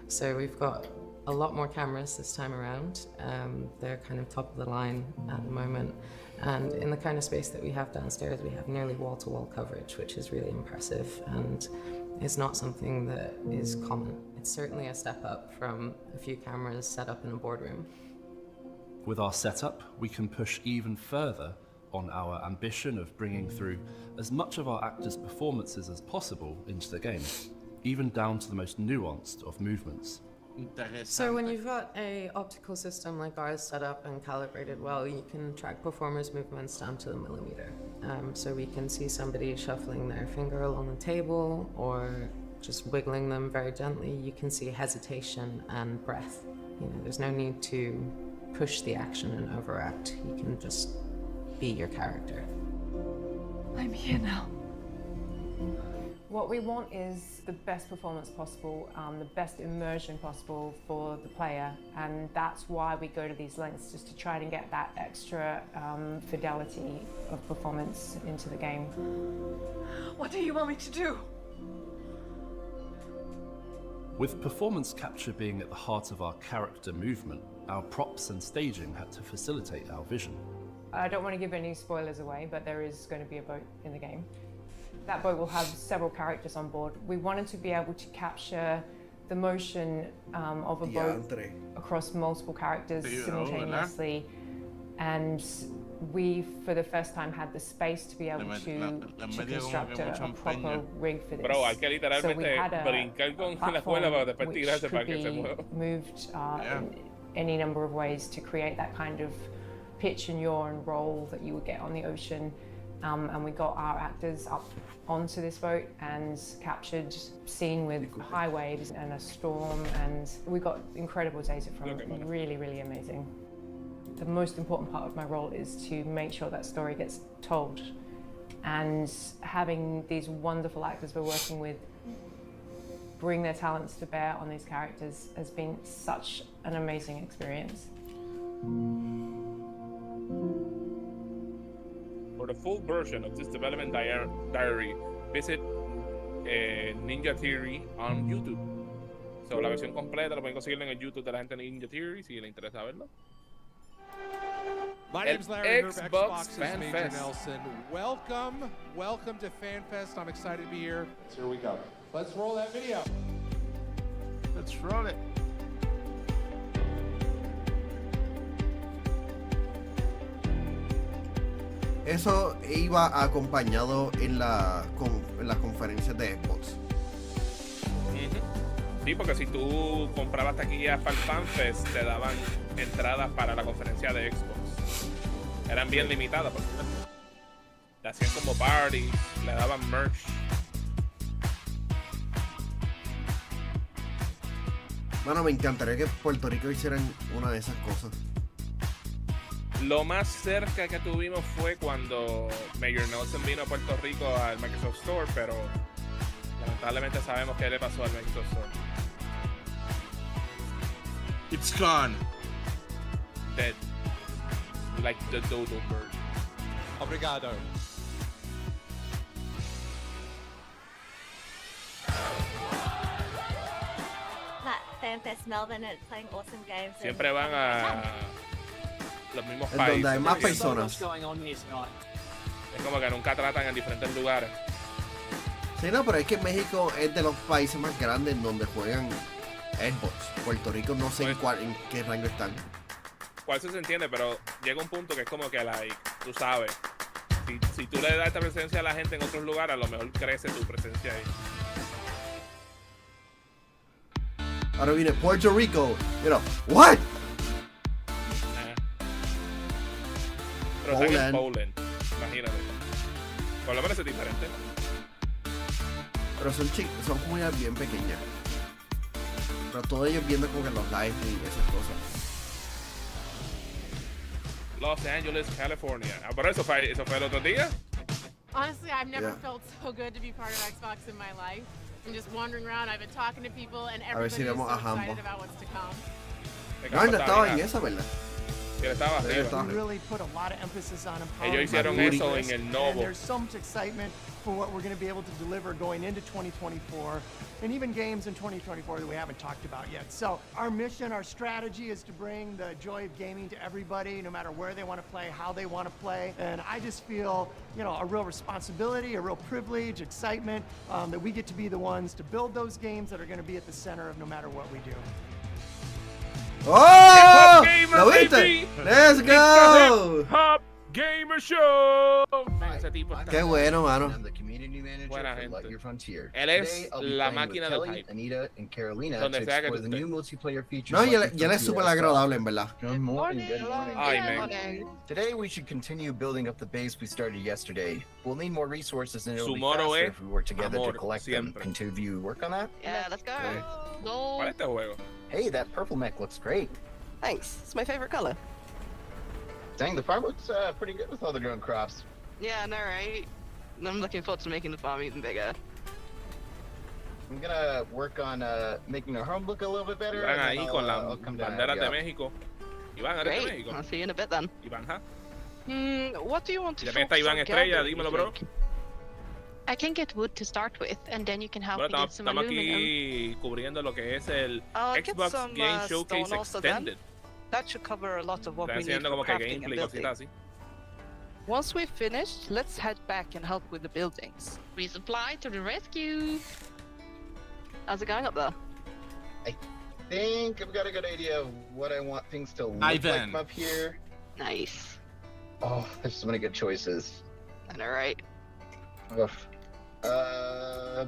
So we've got a lot more cameras this time around. They're kind of top of the line at the moment. And in the kind of space that we have downstairs, we have nearly wall-to-wall coverage, which is really impressive. And it's not something that is common. It's certainly a step up from a few cameras set up in a boardroom. With our setup, we can push even further on our ambition of bringing through as much of our actors' performances as possible into the game, even down to the most nuanced of movements. So when you've got a optical system like ours set up and calibrated well, you can track performers' movements down to the millimeter. So we can see somebody shuffling their finger along the table or just wiggling them very gently. You can see hesitation and breath. You know, there's no need to push the action and overact. You can just be your character. I'm here now. What we want is the best performance possible, the best immersion possible for the player, and that's why we go to these lengths, just to try and get that extra fidelity of performance into the game. What do you want me to do? With performance capture being at the heart of our character movement, our props and staging had to facilitate our vision. I don't want to give any spoilers away, but there is going to be a boat in the game. That boat will have several characters on board. We wanted to be able to capture the motion of a boat across multiple characters simultaneously, and we, for the first time, had the space to be able to construct a proper rig for this. Bro, hay que So we literalmente had brincar con la platform escuela para después which tirarse para could que se be mueva. moved in any number of ways to create that kind of pitch and yaw and roll that you would get on the ocean. And we got our actors up onto this boat and captured scene with high waves and a storm, and we got incredible data from it. Really, really amazing. The most important part of my role is to make sure that story gets told, and having these wonderful actors we're working with bring their talents to bear on these characters has been such an amazing experience. For the full version of this development diary, visit Ninja Theory on YouTube. So, la versión completa lo pueden conseguir en el YouTube de la gente de Ninja Theory si les interesa verlo. My name's Larry Herb, Xbox is Major Nelson. Welcome to FanFest. I'm excited to be here. Here we go. Let's roll that video. Let's roll it. Eso iba acompañado en las conferencias de Xbox. Sí, porque si tú comprabas taquillas para el FanFest, te daban entradas para la conferencia de Xbox. Eran bien limitadas, por supuesto. Le hacían como party, le daban merch. Bueno, me encantaría que Puerto Rico hicieran una de esas cosas. Lo más cerca que tuvimos fue cuando Mayor Nelson vino a Puerto Rico al Microsoft Store, pero lamentablemente sabemos qué le pasó al Microsoft Store. It's gone. Dead. Like the dodo bird. Obrigado. That FanFest Melbourne is playing awesome games. Siempre van a los mismos Es países. donde hay más personas. Es como que nunca tratan en diferentes lugares. Sí, no, pero es que México es de los países más grandes en donde juegan Xbox. Puerto Rico no sé en qué rango están. Cual se entiende, pero llega un punto que es como que tú sabes, si tú le das esta presencia a la gente en otros lugares, a lo mejor crece tu presencia ahí. Ahora viene Puerto Rico, what? Pero están en Poland, imagínate. Por lo menos es diferente. Pero son comunidades bien pequeñas. Pero todos ellos viendo como que los lives y esas cosas. Los Angeles, California. Pero eso fue el otro día. Honestly, I've never felt so good to be part of Xbox in my life. I'm just wandering around, I've been talking to people, and everybody is so excited about what's to come. No estaba en esa, ¿verdad? Sí, estaba arriba. We really put a lot of emphasis on Ellos hicieron eso en el Novo. And there's so much excitement for what we're going to be able to deliver going into 2024, and even games in 2024 that we haven't talked about yet. So our mission, our strategy is to bring the joy of gaming to everybody, no matter where they want to play, how they want to play. And I just feel, a real responsibility, a real privilege, excitement that we get to be the ones to build those games that are going to be at the center of no matter what we do. ¡Oh! ¿Lo viste? ¡Let's go! Hop Gamer Show. Ese tipo está Qué bueno, mano. Buena gente. Él es la máquina del hype. Donde sea que tú estés. No, y él es súper agradable, en verdad. Good morning. Ay, man. Today we should continue building up the base we started yesterday. We'll need more resources and it'll Su be moro faster es if we work together amor, to collect them. Can two of you work on that? Yeah, let's go. Okay. ¿Cuál es este juego? Hey, that purple mech looks great. Thanks. It's my favorite color. Dang, the farm looks pretty good with all the grown crops. Yeah, I know, right? I'm looking forward to making the farm even bigger. I'm gonna work on making our home look a little bit better. Van and ahí then con las I'll come down and banderas help de you out. México. Iván, ¿eres de México? I'll see you in a bit then. Iván, ¿ja? What do you want to Y también está Iván Estrella, dímelo, bro. I can get wood to start with, and then you can help Bueno, me get some estamos aluminum. aquí cubriendo lo que es el Get Xbox some, Game stone Showcase also then. Extended. That should cover a lot of what Están we need haciendo for como que crafting and gameplay, building. cositas así. Once we've finished, let's head back and help with the buildings. Resupply to the rescue. How's it going up there? I think I've got a good idea of what I want things to look like Ivan. from up here. Nice. Oh, there's so many good choices. I know, right? Oof. But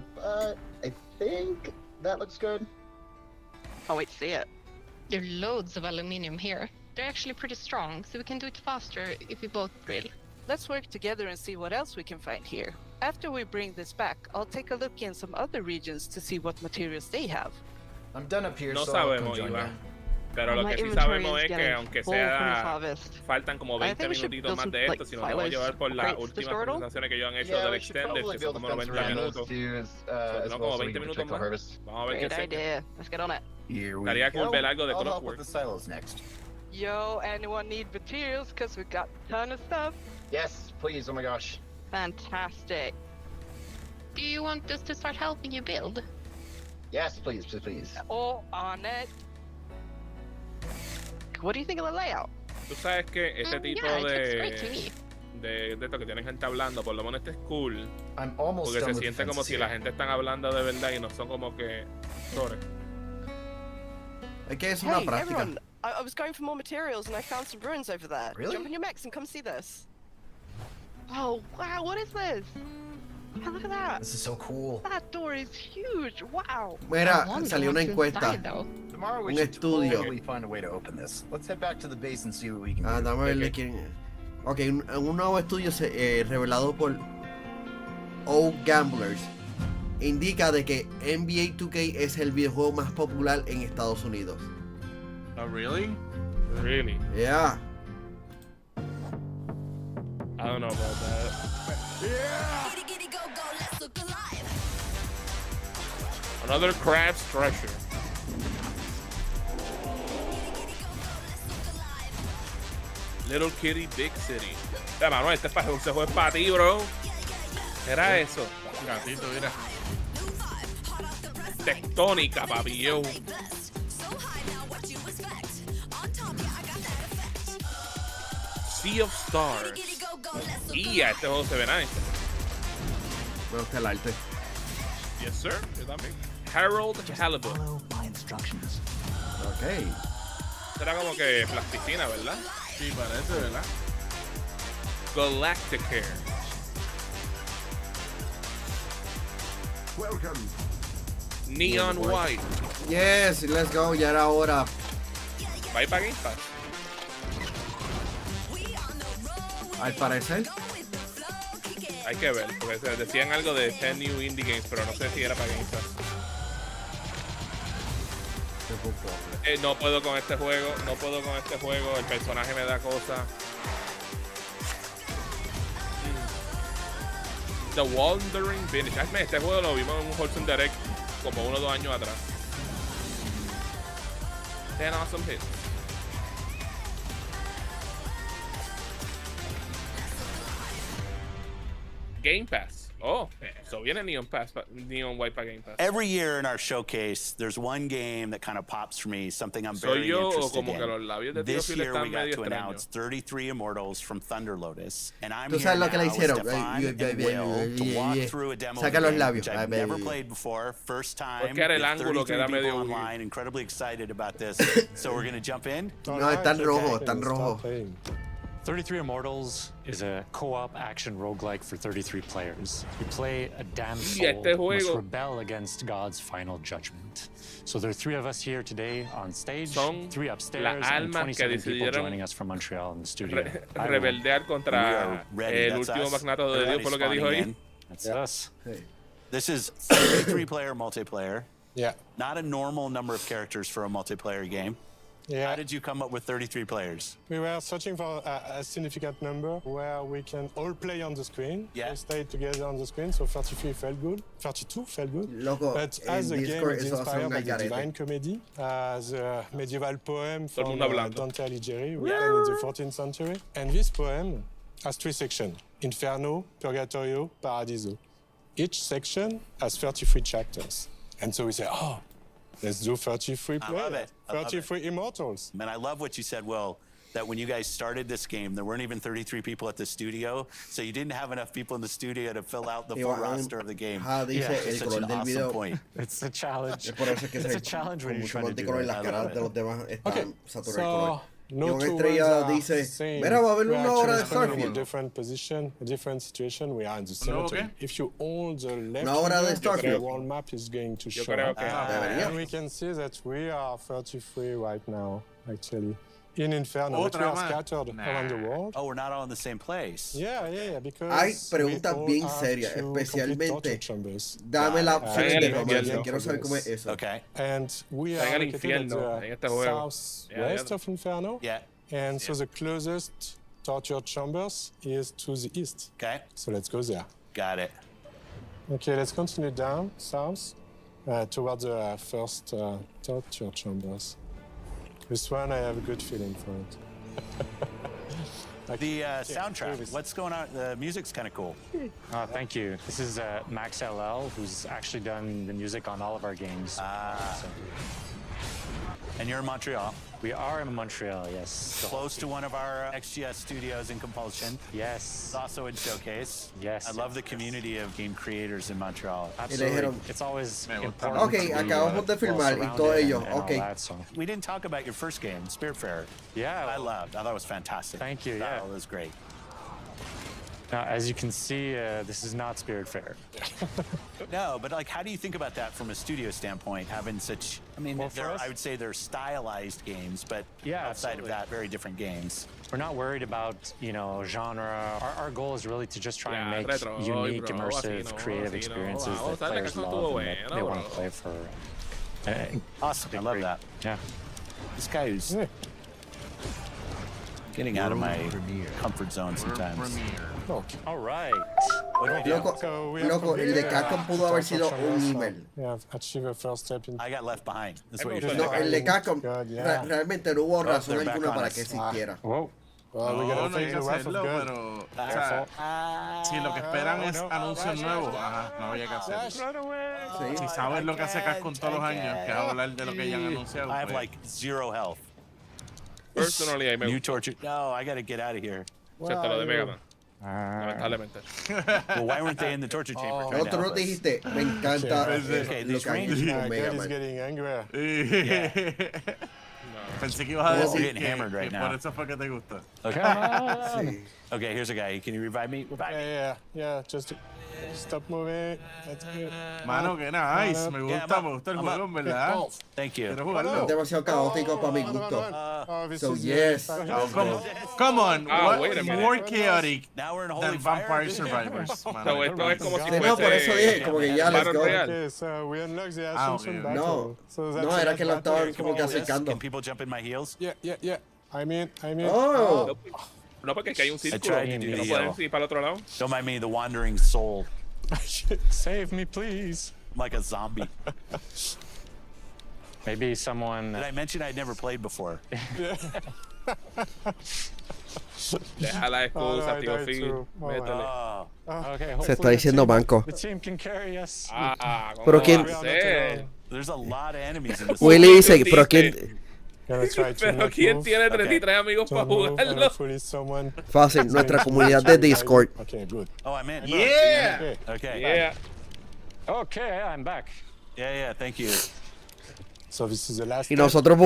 I think that looks good. Can't wait to see it. There are loads of aluminium here. They're actually pretty strong, so we can do it faster if we both drill. Let's work together and see what else we can find here. After we bring this back, I'll take a look in some other regions to see what materials they have. I'm done up here, No so I'll come sabemos, join you. Iván. Pero lo My que sí inventory sabemos is es que getting aunque full from this sea harvest. faltan como I 20 think we should minutitos build más some, de like, esto, si nos vamos a filers llevar por or las crates to últimas store it all. presentaciones que ellos han hecho Yeah, del we should Extended, probably que son build a como fence 90 around minutos. those dudes, So, as no, well, como so we 20 can minutos protect the más. harvest. Vamos a ver qué Great se idea. Let's get on it. Here we Estaría cool go. ver algo de I'll help Clockwork. with the silos next. Yo, anyone need materials? Because we got a ton of stuff. Yes, please. Oh my gosh. Fantastic. Do you want us to start helping you build? Yes, please, please, please. All on it. What do you think of the layout? Tú sabes que este tipo yeah, it looks great to de esto que tienen gente hablando, por lo menos este es cool. I'm almost Porque done se with the siente como fences si here. la gente están hablando de verdad y no son como que actores. Es que es una Hey, práctica. everyone! I was going for more materials and I found some ruins over there. Really? Jump in your mechs and come see this. Oh, wow, what is this? Oh, look at that. This is so cool. That door is huge. Wow. Mira, I wonder salió una what's encuesta. inside, though. Tomorrow we Un should estudio. totally find a way to open this. Let's head back to the base and see what we can Ah, do. dame verle quién es. Ok, un nuevo estudio revelado por O Gamblers indica de que NBA 2K es el videojuego más popular en Estados Unidos. Oh, really? Really? Yeah. I don't know about that. Another Crab's Treasure. Little Kitty, Big City. Ya, Manuel, este juego es para ti, bro. Era eso. Gatito, mira. Tectónica, papi, yo. Sea of Stars. Y este juego se ve nice. Me gusta el arte. Yes, sir. Yo también. Harold Halibut. Ok. Será como que plasticina, ¿verdad? Sí, parece, ¿verdad? Galacticare. Welcome. Neon White. Yes, let's go. Ya era hora. ¿Va a ir para Game Pass? Al parecer. Hay que ver, porque decían algo de 10 New Indie Games, pero no sé si era para Game Pass. No puedo con este juego, no puedo con este juego, el personaje me da cosas. The Wandering Village. Este juego lo vimos en un Horizon Direct como 1 o 2 años atrás. 10 awesome hits. Game Pass. Oh, so viene Neon White para Game Pass. Every year in our showcase, there's one game that kind of pops for me, something I'm very interested in. This year we got to announce 33 Immortals from Thunder Lotus, and I'm here now with Stefan and Will to walk through a demo of the game, which I've never played before, first time, with 33 people online, incredibly excited about this. So we're going to jump in? No, están rojo, están rojo. 33 Immortals is a co-op action roguelike for 33 players. You play a damned soul who must rebel against God's final judgment. So there are 3 of us here today on stage, 3 upstairs, and 27 people joining us from Montreal in the studio. Rebeldear contra el último magnato de Dios, por lo que dijo ahí. That's us. This is 33-player multiplayer. Yeah. Not a normal number of characters for a multiplayer game. Yeah. How did you come up with 33 players? We were searching for a significant number where we can all play on the screen. Yeah. We stay together on the screen, so 33 felt good. 32 felt good. Loco, but as a game, it's inspired by the garete. Divine Comedy, the medieval poem from Dante Alighieri, written in the 14th century. And this poem has 3 sections: Inferno, Purgatorio, Paradiso. Each section has 33 chapters. And so we say, oh, let's do 33 players. I love it. 33 Immortals. Man, I love what you said, Will, that when you guys started this game, there weren't even 33 people at the studio, so you didn't have enough people in the studio to fill out the full roster of the game. Dice Such an awesome point. It's a challenge. Es por eso que it's a challenge when you're trying to do las caras de los demás están saturadas de color. No una two estrella worlds are dice, same. mira, va a haber We una are hora de actually standing in a Starfield. different position, a different situation. We are in the cemetery. If you hold the left Una hora de trigger, the Starfield. world map is going to show creo up. que And we can see that we are 33 right now, actually. In Inferno, but we are scattered around the world. Oh, we're not all in the same place. Yeah, because Hay preguntas we all bien have serias, to complete especialmente torture chambers. dame la opción en el de Roma. infierno. Quiero saber cómo es eso. Okay. And we Está are en el located at infierno, en este juego. southwest of Inferno. Yeah. And so the closest torture chambers is to the east. Okay. So let's go there. Got it. Okay, let's continue down south towards the first torture chambers. This one, I have a good feeling for it. The soundtrack, what's going on? The music's kind of cool. Thank you. This is Max LL, who's actually done the music on all of our games. And you're in Montreal. We are in Montreal, yes. Close to one of our XGS studios in Compulsion. Yes. Also in Showcase. Yes. I love the community of game creators in Montreal. Absolutely. It's always important. Okay, acabamos de filmar y todo ello. Okay. We didn't talk about your first game, Spiritfarer. Yeah. I thought it was fantastic. Thank you, yeah. It was great. Now, as you can see, this is not Spiritfarer. No, but like, how do you think about that from a studio standpoint, having such, I mean, I would say they're stylized games, but outside of that, very different games. We're not worried about, genre. Our goal is really to just try and make unique, immersive, creative experiences that players love and that they want to play for. Awesome, I love that. Yeah. This guy who's getting out of my comfort zone sometimes. All right. Loco, el de Capcom pudo haber sido un email. I got left behind. That's what No, el de Capcom realmente no hubo razón alguna para que existiera. No hay que hacerlo, pero si lo que esperan es anuncios nuevos, no había que hacerlo. Si sabes lo que hace Capcom todos los años, que es hablar de lo que ya han anunciado. I have like 0 health. Personally, I New torture. No, I gotta get out of here. Excepto lo de Mega Man. Lamentablemente. Well, why weren't they in the torture chamber? No, tú no dijiste, me encanta lo que han hecho con Mega Man. getting angry. Pensé que ibas a decir que por eso fue que te gusta. Okay. Okay, here's a guy. Can you revive me? Yeah, just stop moving. That's good. Mano, que nice. Me gusta el juego, en verdad. Thank you. Quiero jugarlo. Es demasiado caótico para mi gusto. So yes. Come on. Wait a minute. More chaotic Now we're in than Vampire Survivors. So esto es como si No, por eso dije, como que ya let's go. Okay, so we unlock the Ascension battle. No, era que lo estaban como que acercando. Can people jump in my heels? Yeah. I mean. Oh. No, porque es que hay un círculo. No pueden ir para el otro lado. Don't mind me, the wandering soul. Save me, please. I'm like a zombie. Maybe someone. Did I mention I'd never played before? Deja la excusa, tío Phil. Métele. Okay, Se está diciendo banco. the team can carry us. Pero quién. There's a lot of enemies in this. Willy dice, pero quién. Pero ¿quién tiene 33 amigos para jugarlo? Fácil, nuestra comunidad de Discord. Okay, good. Oh, I'm in. Yeah. Okay. Yeah. Okay, I'm back. Yeah, thank you. So this is the last Y nosotros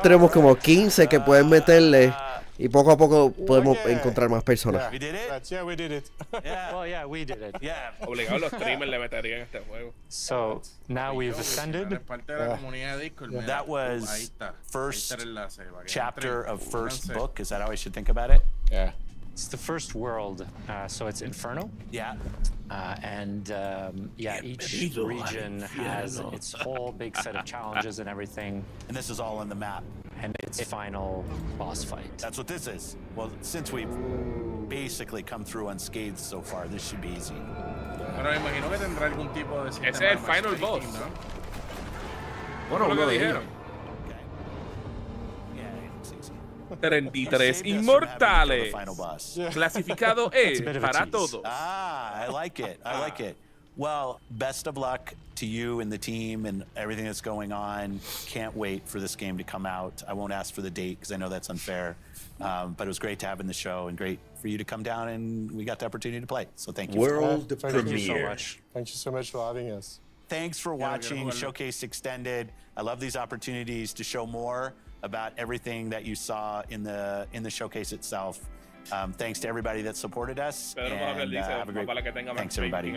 tenemos como 15 que pueden meterle y poco a poco podemos encontrar más personas. We did it? Yeah, we did it. Well, yeah, we did it. Yeah. Obligado los streamers le meterían este juego. So now we've ascended. That was first chapter of first book. Is that how I should think about it? Yeah. It's the first world, so it's Inferno. Yeah. Each region has its whole big set of challenges and everything. And this is all on the map. And its final boss fight. That's what this is. Well, since we've basically come through unscathed so far, this should be easy. Pero me imagino que tendrá algún tipo de sistema. Ese es el final boss. ¿No? Bueno, lo que dijeron. 33 inmortales. Clasificado E para todos. I like it. Well, best of luck to you and the team and everything that's going on. Can't wait for this game to come out. I won't ask for the date because I know that's unfair. But it was great to have in the show and great for you to come down and we got the opportunity to play. So thank you. World Thank you so premiere. much. Thank you so much for having us. thanks for watching Showcase Extended. I love these opportunities to show more about everything that you saw in the showcase itself. Thanks to everybody that supported us. And, have a great thanks, everybody.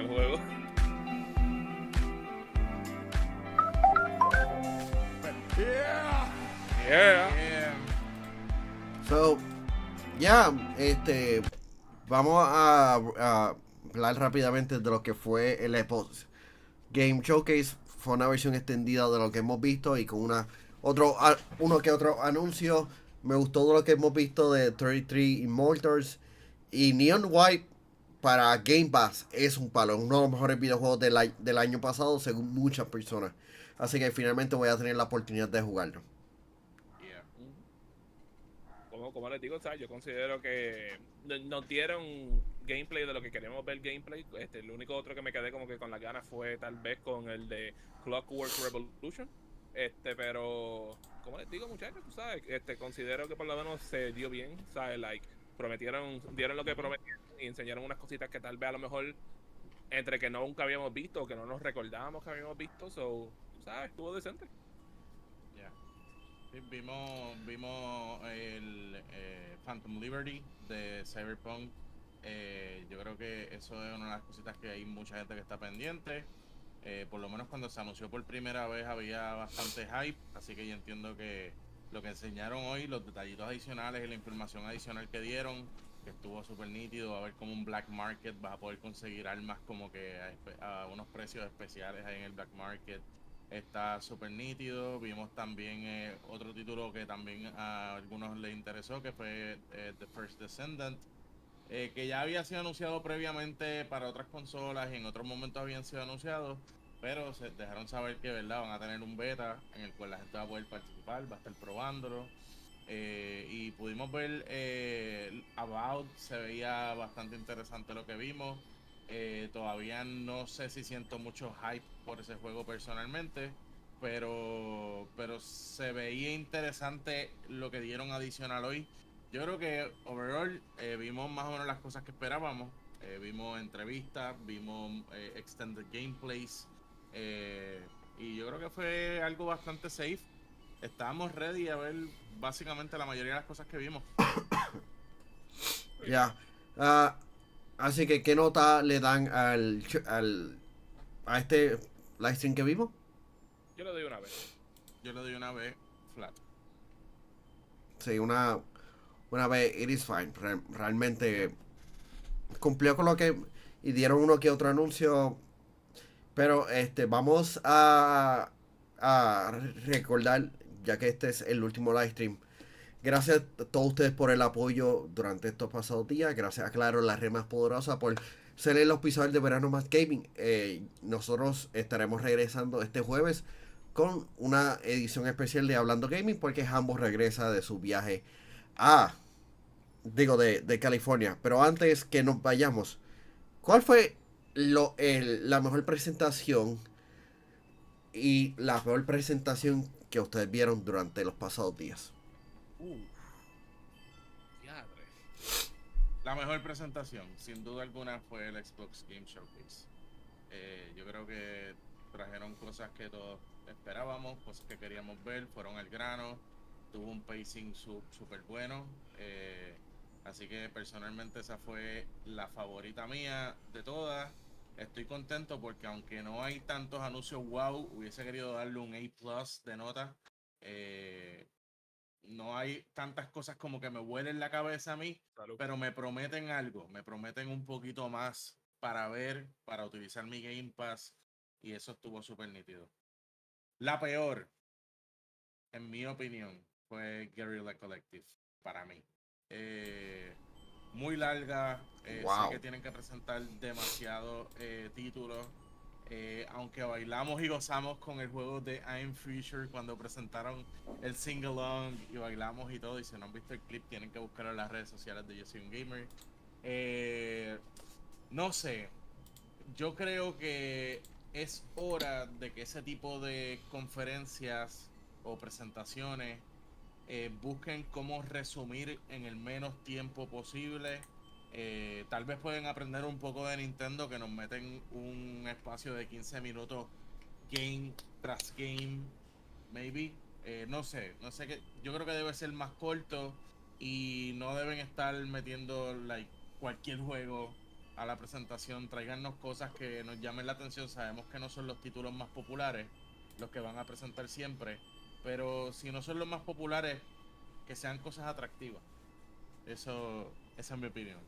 Yeah. So, vamos a hablar rápidamente de lo que fue el Epoch Game Showcase. Fue una versión extendida de lo que hemos visto y con uno que otro anuncio. Me gustó de lo que hemos visto de 33 Immortals y Neon White para Game Pass. Es un palo, uno de los mejores videojuegos del año pasado según muchas personas. Así que finalmente voy a tener la oportunidad de jugarlo. Como les digo, o sea, yo considero que nos dieron gameplay de lo que queremos ver gameplay. El único otro que me quedé como que con las ganas fue tal vez con el de Clockwork Revolution. Pero como les digo, muchachos, tú sabes, considero que por lo menos se dio bien, ¿sabes? Dieron lo que prometieron y enseñaron unas cositas que tal vez a lo mejor entre que nunca habíamos visto o que no nos recordábamos que habíamos visto, tú sabes, estuvo decente. Sí, vimos el Phantom Liberty de Cyberpunk. Yo creo que eso es una de las cositas que hay mucha gente que está pendiente. Por lo menos cuando se anunció por primera vez había bastante hype, así que yo entiendo que lo que enseñaron hoy, los detallitos adicionales y la información adicional que dieron, que estuvo súper nítido, a ver como un black market vas a poder conseguir armas como que a unos precios especiales ahí en el black market. Está súper nítido. Vimos también otro título que también a algunos les interesó, que fue The First Descendant, que ya había sido anunciado previamente para otras consolas y en otros momentos habían sido anunciados, pero se dejaron saber que verdad van a tener un beta en el cual la gente va a poder participar, va a estar probándolo. Y pudimos ver About, se veía bastante interesante lo que vimos. Todavía no sé si siento mucho hype por ese juego personalmente, pero se veía interesante lo que dieron adicional hoy. Yo creo que overall vimos más o menos las cosas que esperábamos. Vimos entrevistas, vimos extended gameplays, y yo creo que fue algo bastante safe. Estábamos ready a ver básicamente la mayoría de las cosas que vimos. Ya. Así que, ¿qué nota le dan a este livestream que vimos? Yo le doy una vez. Yo le doy una vez flat. Sí, una vez it is fine. Realmente cumplió con lo que... Y dieron uno que otro anuncio. Pero vamos a recordar, ya que este es el último livestream. Gracias a todos ustedes por el apoyo durante estos pasados días. Gracias a Claro, la red más poderosa, por ser el auspiciador de Verano Más Gaming. Nosotros estaremos regresando este jueves con una edición especial de Hablando Gaming, porque ambos regresa de su viaje de California. Pero antes que nos vayamos, ¿cuál fue la mejor presentación y la peor presentación que ustedes vieron durante los pasados días? La mejor presentación, sin duda alguna, fue el Xbox Game Showcase. Yo creo que trajeron cosas que todos esperábamos, cosas que queríamos ver, fueron al grano, tuvo un pacing súper bueno. Así que personalmente esa fue la favorita mía de todas. Estoy contento porque aunque no hay tantos anuncios wow, hubiese querido darle un A+ de nota. No hay tantas cosas como que me vuelen la cabeza a mí, pero me prometen algo, me prometen un poquito más para utilizar mi Game Pass, y eso estuvo súper nítido. La peor, en mi opinión, fue Guerrilla Collective, para mí. Muy larga, sé que tienen que presentar demasiados títulos. Aunque bailamos y gozamos con el juego de I'm Future cuando presentaron el sing-along y bailamos y todo, y si no han visto el clip tienen que buscarlo en las redes sociales de Yo Soy un Gamer. No sé, yo creo que es hora de que ese tipo de conferencias o presentaciones busquen cómo resumir en el menos tiempo posible. Tal vez pueden aprender un poco de Nintendo, que nos meten un espacio de 15 minutos game tras game, maybe. No sé qué. Yo creo que debe ser más corto y no deben estar metiendo cualquier juego a la presentación. Tráiganos cosas que nos llamen la atención. Sabemos que no son los títulos más populares los que van a presentar siempre, pero si no son los más populares, que sean cosas atractivas. Esa es mi opinión.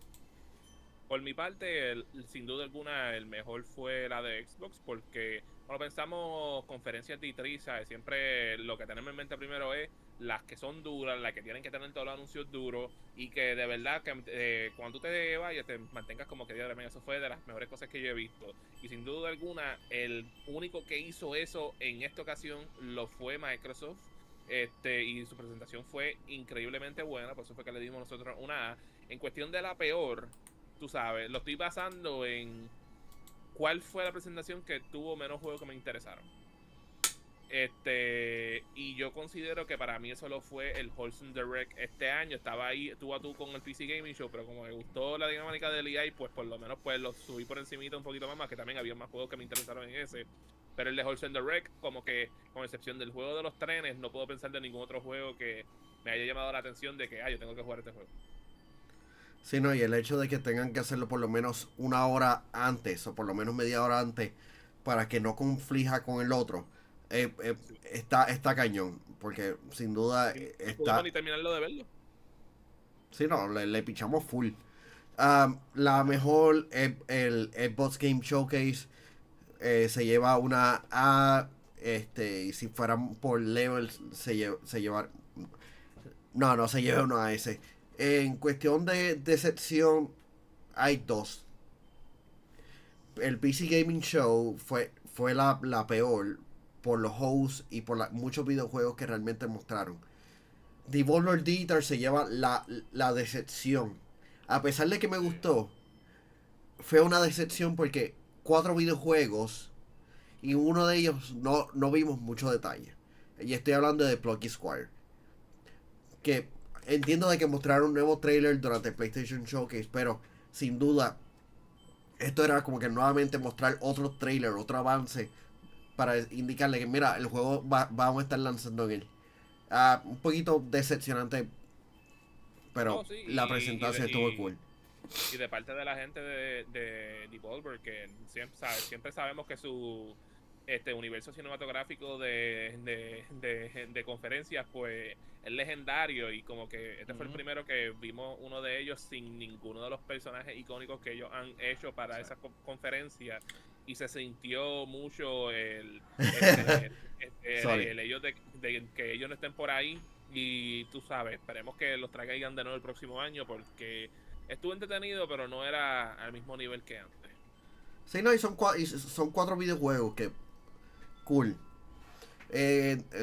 Por mi parte, sin duda alguna, el mejor fue la de Xbox, porque cuando pensamos conferencias de E3, ¿sabes? Siempre lo que tenemos en mente primero es las que son duras, las que tienen que tener todos los anuncios duros, y que de verdad que cuando tú te vayas te mantengas como que eso fue de las mejores cosas que yo he visto. Y sin duda alguna, el único que hizo eso en esta ocasión lo fue Microsoft. Y su presentación fue increíblemente buena, por eso fue que le dimos nosotros una A. En cuestión de la peor, tú sabes, lo estoy basando en cuál fue la presentación que tuvo menos juegos que me interesaron. Y yo considero que para mí eso lo fue el Wholesome Direct este año. Estaba ahí tú a tú con el PC Gaming Show, pero como me gustó la dinámica del EA, pues por lo menos pues lo subí por encimita un poquito más, que también había más juegos que me interesaron en ese. Pero el de Wholesome Direct, como que con excepción del juego de los trenes, no puedo pensar de ningún otro juego que me haya llamado la atención de que yo tengo que jugar este juego. Sí, no, y el hecho de que tengan que hacerlo por lo menos una hora antes o por lo menos media hora antes para que no conflija con el otro, está cañón, porque sin duda no podemos ni terminarlo de verlo. Sí, no, le pichamos full. La mejor, el Xbox Game Showcase se lleva una A, y si fueran por level se lleva... No se lleva una A ese. En cuestión de decepción, hay dos. El PC Gaming Show fue la peor por los hosts y por muchos videojuegos que realmente mostraron. Devolver Digital se lleva la decepción. A pesar de que me gustó, fue una decepción porque 4 videojuegos y uno de ellos no vimos mucho detalle. Y estoy hablando de Plucky Squire. Que entiendo de que mostraron un nuevo trailer durante el PlayStation Showcase, pero sin duda esto era como que nuevamente mostrar otro trailer, otro avance para indicarle que mira, el juego vamos a estar lanzando en él. Un poquito decepcionante, pero sí, la presentación estuvo cool. Y de parte de la gente de Devolver, que siempre sabemos que su universo cinematográfico de conferencias pues es legendario, y como que este fue el primero que vimos uno de ellos sin ninguno de los personajes icónicos que ellos han hecho para esa conferencia, y se sintió mucho el ellos de que ellos no estén por ahí. Y tú sabes, esperemos que los traigan de nuevo el próximo año, porque estuvo entretenido, pero no era al mismo nivel que antes. Sí, no, y son 4 videojuegos que cool.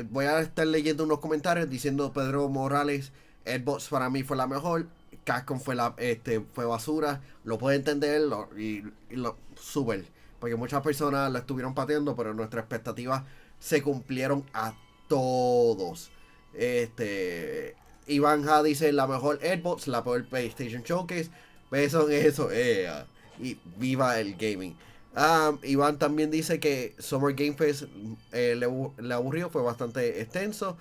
Voy a estar leyendo unos comentarios diciendo Pedro Morales, Xbox para mí fue la mejor, Capcom fue basura. Lo puedo entender y lo súper, porque muchas personas lo estuvieron pateando, pero nuestras expectativas se cumplieron a todos. Iván Ja dice la mejor Xbox, la peor PlayStation Showcase. Besos en eso, y viva el gaming. Iván también dice que Summer Game Fest le aburrió, fue bastante extenso,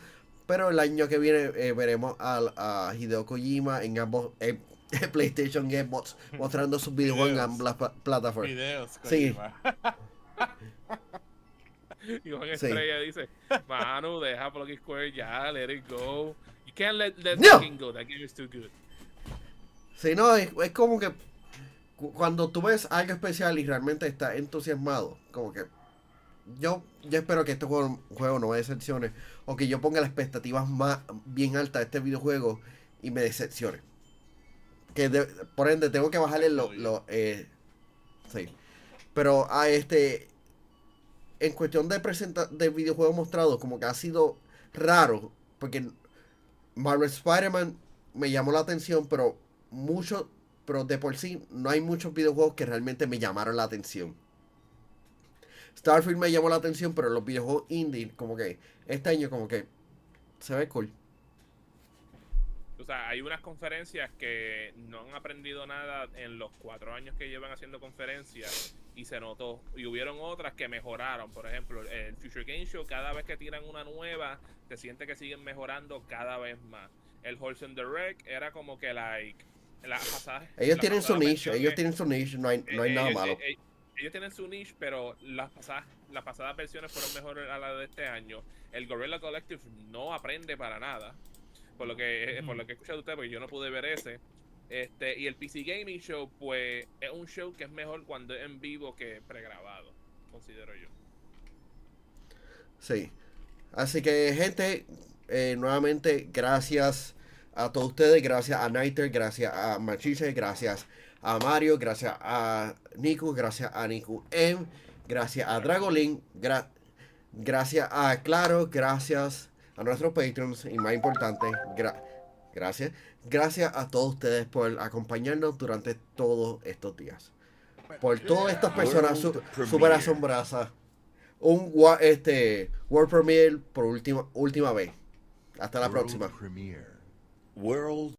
pero el año que viene veremos a Hideo Kojima en ambos PlayStation y Xbox mostrando sus videojuegos en ambas plataformas. Videos, sí. Iván Estrella dice, Manu, deja Plucky Square ya, let it go. You can't let that game go, that game is too good. Sí, no, es como que cuando tú ves algo especial y realmente estás entusiasmado, como que yo espero que este juego no me decepcione, o que yo ponga las expectativas más bien altas de este videojuego y me decepcione. Que por ende tengo que bajarle sí. Pero en cuestión de videojuegos mostrados, como que ha sido raro, porque Marvel Spider-Man me llamó la atención, pero de por sí no hay muchos videojuegos que realmente me llamaron la atención. Starfield me llamó la atención, pero los videojuegos indie, como que este año como que se ve cool. sea, hay unas conferencias que no han aprendido nada en los 4 años que llevan haciendo conferencias y se notó. Y hubieron otras que mejoraron. Por ejemplo, el Future Game Show, cada vez que tiran una nueva, te siente que siguen mejorando cada vez más. El Wholesome Direct era como que ellos tienen su niche, no hay nada malo. Ellos tienen su niche, pero las pasadas versiones fueron mejores a las de este año. El Guerrilla Collective no aprende para nada. Por lo que he escuchado de usted, porque yo no pude ver ese. Y el PC Gaming Show, pues, es un show que es mejor cuando es en vivo que pregrabado, considero yo. Sí. Así que, gente, nuevamente, gracias a todos ustedes, gracias a Niter, gracias a Machiche, gracias a Mario, gracias a Niku, gracias a Niku M, gracias a Dragolin, gracias a Claro, gracias a nuestros Patreons y más importante, gracias a todos ustedes por acompañarnos durante todos estos días. Por todas estas personas súper asombrosas. Un World Premiere por última vez. Hasta la próxima. World